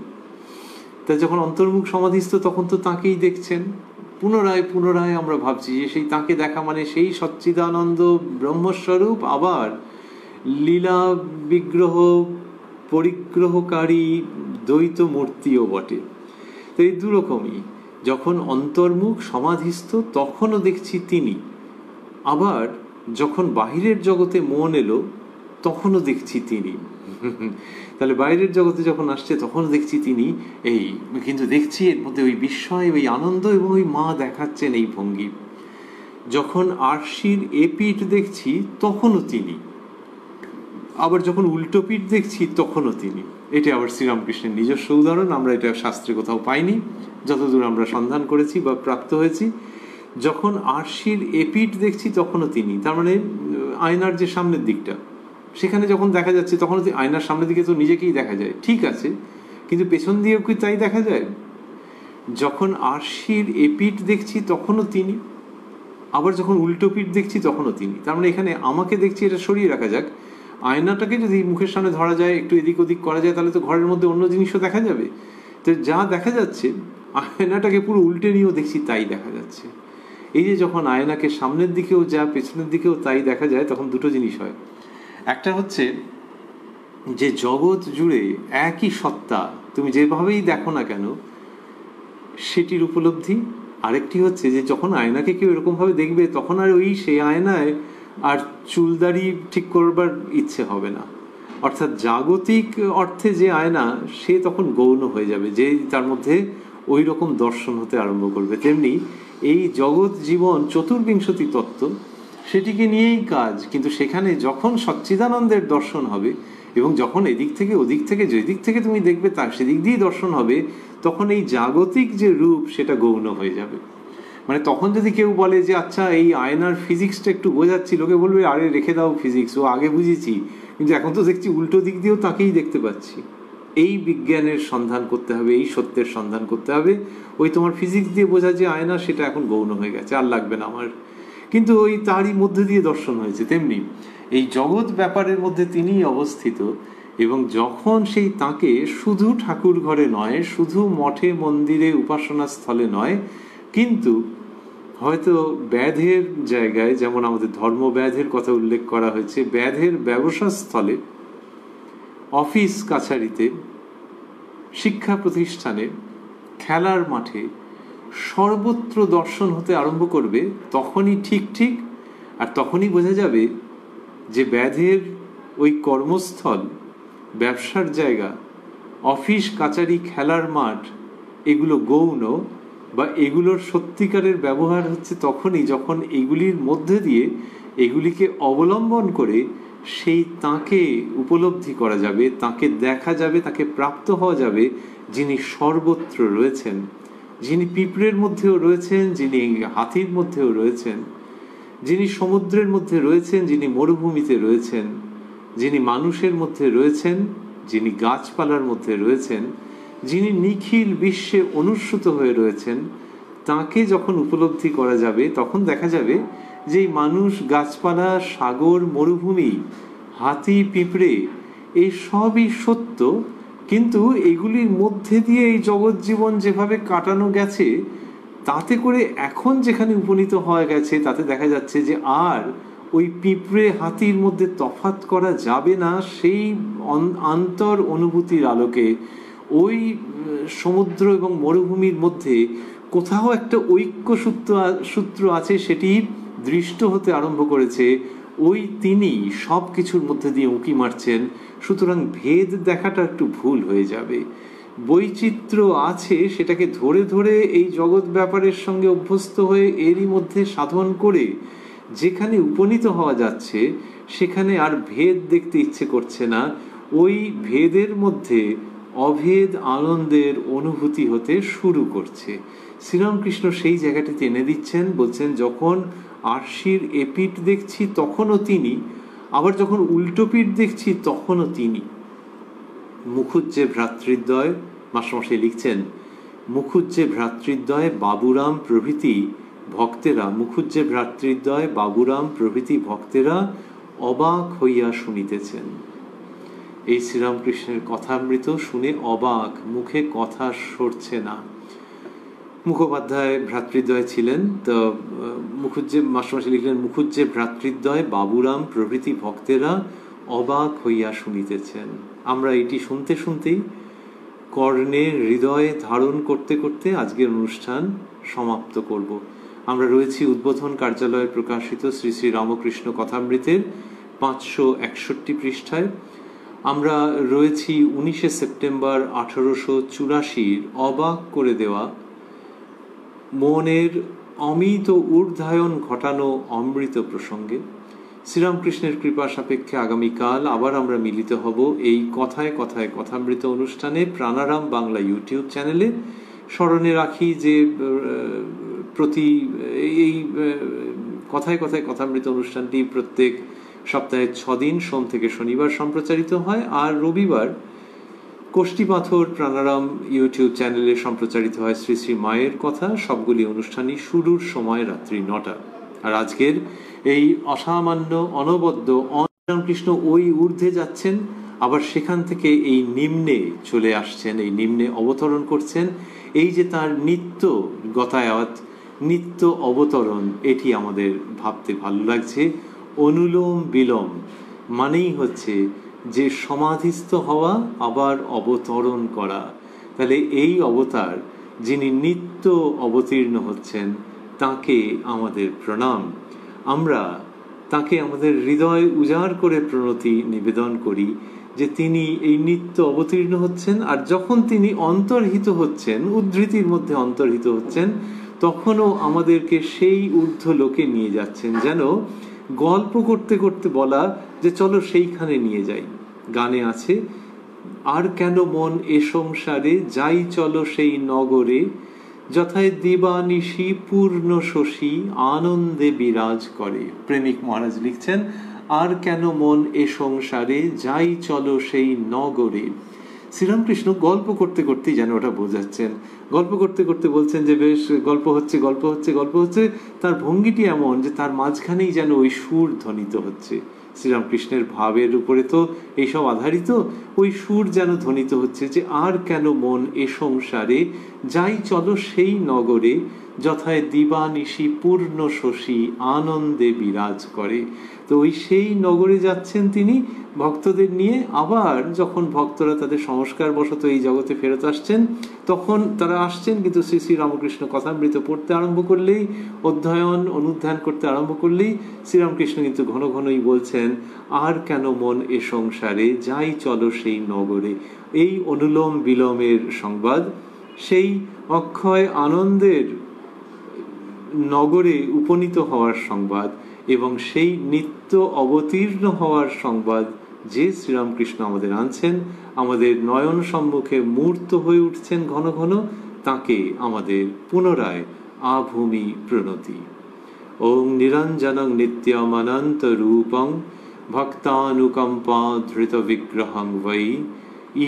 তা যখন অন্তর্মুখ সমাধিস্থ তখন তো তাঁকেই দেখছেন, পুনরায় আমরা ভাবছি যে সেই তাঁকে দেখা মানে সেই সচ্চিদানন্দ ব্রহ্মস্বরূপ, আবার লীলা বিগ্রহ পরিগ্রহকারী দ্বৈত মূর্তিও বটে। তো এই দুরকমই, যখন অন্তর্মুখ সমাধিস্থ তখনও দেখছি তিনি, আবার যখন বাহিরের জগতে মন এলো তখনও দেখছি তিনি। তাহলে বাইরের জগতে যখন আসছে তখনও দেখছি তিনি, এই কিন্তু দেখছি এর মধ্যে ওই বিস্ময়, ওই আনন্দ এবং ওই মা দেখাচ্ছেন এই ভঙ্গি। যখন আরশির এপিঠ দেখছি তখনও তিনি, আবার যখন উল্টো পিঠ দেখছি তখনও তিনি। এটা আবার শ্রীরামকৃষ্ণের নিজস্ব উদাহরণ, আমরা এটা শাস্ত্রে কোথাও পাইনি, যতদূর আমরা সন্ধান করেছি বা প্রাপ্ত হয়েছি। যখন আরশির এপিঠ দেখছি তখনও তিনি, তার মানে আয়নার যে সামনের দিকটা, সেখানে যখন দেখা যাচ্ছে তখন আয়নার সামনের দিকে তো নিজেকেই দেখা যায়, ঠিক আছে, কিন্তু পেছন দিয়েও কি তাই দেখা যায়? যখন আরশির এপিঠ দেখছি তখনও তিনি, আবার যখন উল্টো পিঠ দেখছি তখনও তিনি। তার মানে এখানে আমাকে দেখছি, এটা সরিয়ে রাখা যাক, আয়নাটাকে যদি মুখের সামনে ধরা যায়, একটু এদিক ওদিক করা যায়, তাহলে তো ঘরের মধ্যে অন্য জিনিসও দেখা যাবে। তো যা দেখা যাচ্ছে আয়নাটাকে পুরো উল্টে নিয়েও দেখছি তাই দেখা যাচ্ছে। এই যে যখন আয়নাকে সামনের দিকেও যা পেছনের দিকেও তাই দেখা যায়, তখন দুটো জিনিস হয়। একটা হচ্ছে যে জগৎ জুড়ে একই সত্তা, তুমি যেভাবেই দেখো না কেন সেটির উপলব্ধি। আরেকটি হচ্ছে যে যখন আয়নাকে কেউ এরকম ভাবে দেখবে তখন আর ওই সেই আয়নায় আর চুলদাড়ি ঠিক করবার ইচ্ছে হবে না। অর্থাৎ জাগতিক অর্থে যে আয়না, সে তখন গৌণ হয়ে যাবে, যে তার মধ্যে ওই রকম দর্শন হতে আরম্ভ করবে। তেমনি এই জগৎ জীবন চতুর্বিংশতি তত্ত্ব, সেটিকে নিয়েই কাজ, কিন্তু সেখানে যখন সচ্চিদানন্দের দর্শন হবে এবং যখন এদিক থেকে ওদিক থেকে যেদিক থেকে তুমি দেখবে তার সেদিক দিয়েই দর্শন হবে, তখন এই জাগতিক যে রূপ সেটা গৌণ হয়ে যাবে। মানে তখন যদি কেউ বলে যে আচ্ছা এই আয়নার ফিজিক্সটা একটু বোঝাচ্ছি, লোকে বলবে আরে রেখে দাও ফিজিক্স, ও আগে বুঝেছি, কিন্তু এখন তো দেখছি উল্টো দিক দিয়েও তাকেই দেখতে পাচ্ছি। এই বিজ্ঞানের সন্ধান করতে হবে, এই সত্যের সন্ধান করতে হবে। ওই তোমার ফিজিক্স দিয়ে বোঝা যে আয়না, সেটা এখন গৌণ হয়ে গেছে, আর লাগবে না আমার। কিন্তু ওই তারই মধ্যে দিয়ে দর্শন হয়েছে। তেমনি এই জগৎ ব্যাপারের মধ্যে তিনিই অবস্থিত, এবং যখন সেই তাকে শুধু ঠাকুর ঘরে নয়, শুধু মঠে মন্দিরে উপাসনা স্থলে নয়, কিন্তু হয়তো ব্যাধের জায়গায়, যেমন আমাদের ধর্ম ব্যাধের কথা উল্লেখ করা হয়েছে, ব্যাধের ব্যবসা স্থলে, অফিস কাছারিতে, শিক্ষা প্রতিষ্ঠানে, খেলার মাঠে, সর্বত্র দর্শন হতে আরম্ভ করবে। তখনই ঠিক ঠিক আর তখনই বোঝা যাবে যে ব্যাধের ওই কর্মস্থল, ব্যবসার জায়গা, অফিস কাচারি, খেলার মাঠ, এগুলো গৌণ, বা এগুলোর সত্যিকারের ব্যবহার হচ্ছে তখনই যখন এগুলির মধ্যে দিয়ে, এগুলিকে অবলম্বন করে সেই তাকে উপলব্ধি করা যাবে, তাকে দেখা যাবে, তাকে প্রাপ্ত হওয়া যাবে, যিনি সর্বত্র রয়েছেন, যিনি পিঁপড়ের মধ্যেও রয়েছেন, যিনি হাতির মধ্যেও রয়েছেন, যিনি সমুদ্রের মধ্যে রয়েছেন, যিনি মরুভূমিতে রয়েছেন, যিনি মানুষের মধ্যে রয়েছেন, যিনি গাছপালার মধ্যে রয়েছেন, যিনি নিখিল বিশ্বে অনুস্যূত হয়ে রয়েছেন। তাকে যখন উপলব্ধি করা যাবে, তখন দেখা যাবে যে মানুষ, গাছপালা, সাগর, মরুভূমি, হাতি, পিঁপড়ে, এই সবই সত্য, কিন্তু এগুলির মধ্যে দিয়ে এই জগৎ জীবন যেভাবে কাটানো গেছে, তাতে করে এখন যেখানে উপনীত হয়ে গেছে, তাতে দেখা যাচ্ছে যে আর ওই পিঁপড়ে হাতির মধ্যে তফাৎ করা যাবে না। সেই আন্তর অনুভূতির আলোকে ওই সমুদ্র এবং মরুভূমির মধ্যে কোথাও একটা ঐক্য সূত্র আছে, সেটি দৃষ্ট হতে আরম্ভ করেছে। ওই তিনি সব কিছুর মধ্যে দিয়ে উঁকি মারছেন। সুতরাং ভেদ দেখাটা একটু ভুল হয়ে যাবে। বৈচিত্র্য আছে, সেটাকে ধরে ধরে এই জগৎ ব্যাপারের সঙ্গে অভ্যস্ত হয়ে এরই মধ্যে সাধন করে যেখানে উপনীত হওয়া যাচ্ছে, সেখানে আর ভেদ দেখতে ইচ্ছে করছে না। ওই ভেদের মধ্যে অভেদ আনন্দের অনুভূতি হতে শুরু করছে। শ্রীরামকৃষ্ণ সেই জায়গাটিতে এনে দিচ্ছেন, বলছেন যখন আরশির এপিঠ দেখছি তখনও তিনি, আবার যখন উল্টো পিঠ দেখছি তখনও তিনি। মুখুজ্জে ভ্রাতৃদ্বয়, মাস্টারমশাই লিখছেন, মুখুজ্জে ভ্রাতৃদ্বয় বাবুরাম প্রভৃতি ভক্তেরা, মুখুজ্জে ভ্রাতৃদ্বয় বাবুরাম প্রভৃতি ভক্তেরা অবাক হইয়া শুনিতেছেন। এই শ্রীরামকৃষ্ণের কথামৃত শুনে অবাক, মুখে কথা সরছে না। মুখোপাধ্যায় ভ্রাতৃদ্বয় ছিলেন, তো মুখুজ্জে, মাস্টারমশাই লিখলেন, মুখুজ্জে ভ্রাতৃদ্বয় বাবুরাম প্রভৃতি ভক্তেরা অবাক হইয়া শুনিতেছেন। আমরা এটি শুনতে শুনতেই, কর্ণে হৃদয়ে ধারণ করতে করতে আজকের অনুষ্ঠান সমাপ্ত করব। আমরা রয়েছি উদ্বোধন কার্যালয়ে প্রকাশিত শ্রী শ্রী রামকৃষ্ণ কথামৃতের 561 পৃষ্ঠায়। আমরা রয়েছি 19 সেপ্টেম্বর 1884 অবাক করে দেওয়া, মনের অমিত ঊর্ধ্বায়ন ঘটানো অমৃত প্রসঙ্গে। শ্রীরামকৃষ্ণের কৃপা সাপেক্ষে আগামীকাল আবার আমরা মিলিত হব এই কথায় কথায় কথামৃত অনুষ্ঠানে, প্রাণারাম বাংলা ইউটিউব চ্যানেলে। স্মরণে রাখি যে এই কথায় কথায় কথামৃত অনুষ্ঠানটি প্রত্যেক সপ্তাহে 6 দিন সোম থেকে শনিবার সম্প্রচারিত হয়, আর রবিবার কোষ্ঠীপাথর প্রাণারাম ইউটিউব চ্যানেলে সম্প্রচারিত হয় শ্রী শ্রী মায়ের কথা। সবগুলি অনুষ্ঠানই শুরুর সময় রাত্রি 9টা। আর আজকের এই অসামান্য অনবদ্য রামকৃষ্ণ ওই ঊর্ধ্বে যাচ্ছেন, আবার সেখান থেকে এই নিম্নে চলে আসছেন, এই নিম্নে অবতরণ করছেন। এই যে তার নিত্য গতায়াত, নিত্য অবতরণ, এটি আমাদের ভাবতে ভালো লাগছে। অনুলোম বিলোম মানেই হচ্ছে যে সমাধিস্থ হওয়া আবার অবতরণ করা। তাহলে এই অবতার যিনি নিত্য অবতীর্ণ হচ্ছেন, তাকে আমাদের প্রণাম। আমরা তাকে আমাদের হৃদয় উজাড় করে প্রণতি নিবেদন করি যে তিনি এই নিত্য অবতীর্ণ হচ্ছেন, আর যখন তিনি অন্তর্হিত হচ্ছেন, উদ্ধৃতির মধ্যে অন্তর্হিত হচ্ছেন, তখনও আমাদেরকে সেই ঊর্ধ্ব লোকে নিয়ে যাচ্ছেন। যেন গল্প করতে করতে বলা যে চলো সেইখানে নিয়ে যাই। গানে আছে, আর কেন মন এ সংসারে, যাই চলো সেই নগরে, যথায় দিবানিশি পূর্ণ শশী আনন্দে বিরাজ করে। প্রেমিক মহারাজ লিখছেন, আর কেন মন এ সংসারে, যাই চলো সেই নগরে। শ্রীরামকৃষ্ণ গল্প করতে করতেই যেন ওটা বোঝাচ্ছেন, গল্প করতে করতে বলছেন যে বেশ গল্প হচ্ছে গল্প হচ্ছে গল্প হচ্ছে, তার ভঙ্গিটি এমন যে তার মাঝখানেই যেন ওই সুর ধ্বনিত হচ্ছে। শ্রীরামকৃষ্ণের ভাবের উপরে তো এইসব আধারিত, ওই সুর যেন ধ্বনিত হচ্ছে যে আর কেন মন এ সংসারে, যাই চলো সেই নগরে, যথায় দিবানিশি পূর্ণ শশী আনন্দে বিরাজ করে। তো ওই সেই নগরে যাচ্ছেন তিনি ভক্তদের নিয়ে। আবার যখন ভক্তরা তাদের সংস্কার বশত এই জগতে ফেরত আসছেন, তখন তারা আসছেন, কিন্তু শ্রী শ্রী রামকৃষ্ণ কথামৃত পড়তে আরম্ভ করলেই, অধ্যয়ন অনুধ্যান করতে আরম্ভ করলেই শ্রীরামকৃষ্ণ কিন্তু ঘন ঘনই বলছেন, আর কেন মন এ সংসারে, যাই চলো সেই নগরে। এই অনুলোম বিলোমের সংবাদ, সেই অক্ষয় আনন্দের নগরে উপনীত হওয়ার সংবাদ এবং সেই নিত্য অবতীর্ণ হওয়ার সংবাদ যে শ্রীরামকৃষ্ণ আমাদের আনছেন, আমাদের নয়ন সম্মুখে মূর্ত হয়ে উঠছেন ঘন ঘন, তাকে আমাদের পুনরায় আভূমি প্রণতি। ওং নিরঞ্জনং নিত্যমনন্ত রূপং ভক্তানুকম্পা ধৃত বিগ্রহং বৈ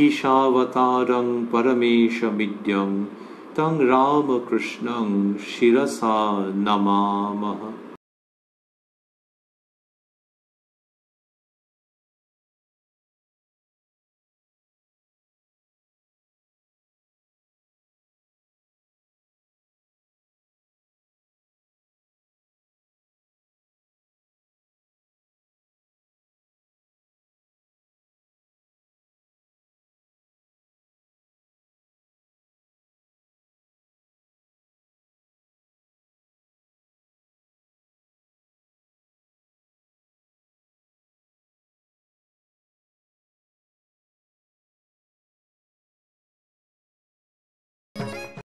ঈশাবতারং পরমেশমিড্যং তং রামকৃষ্ণং শিরসা নমামহ।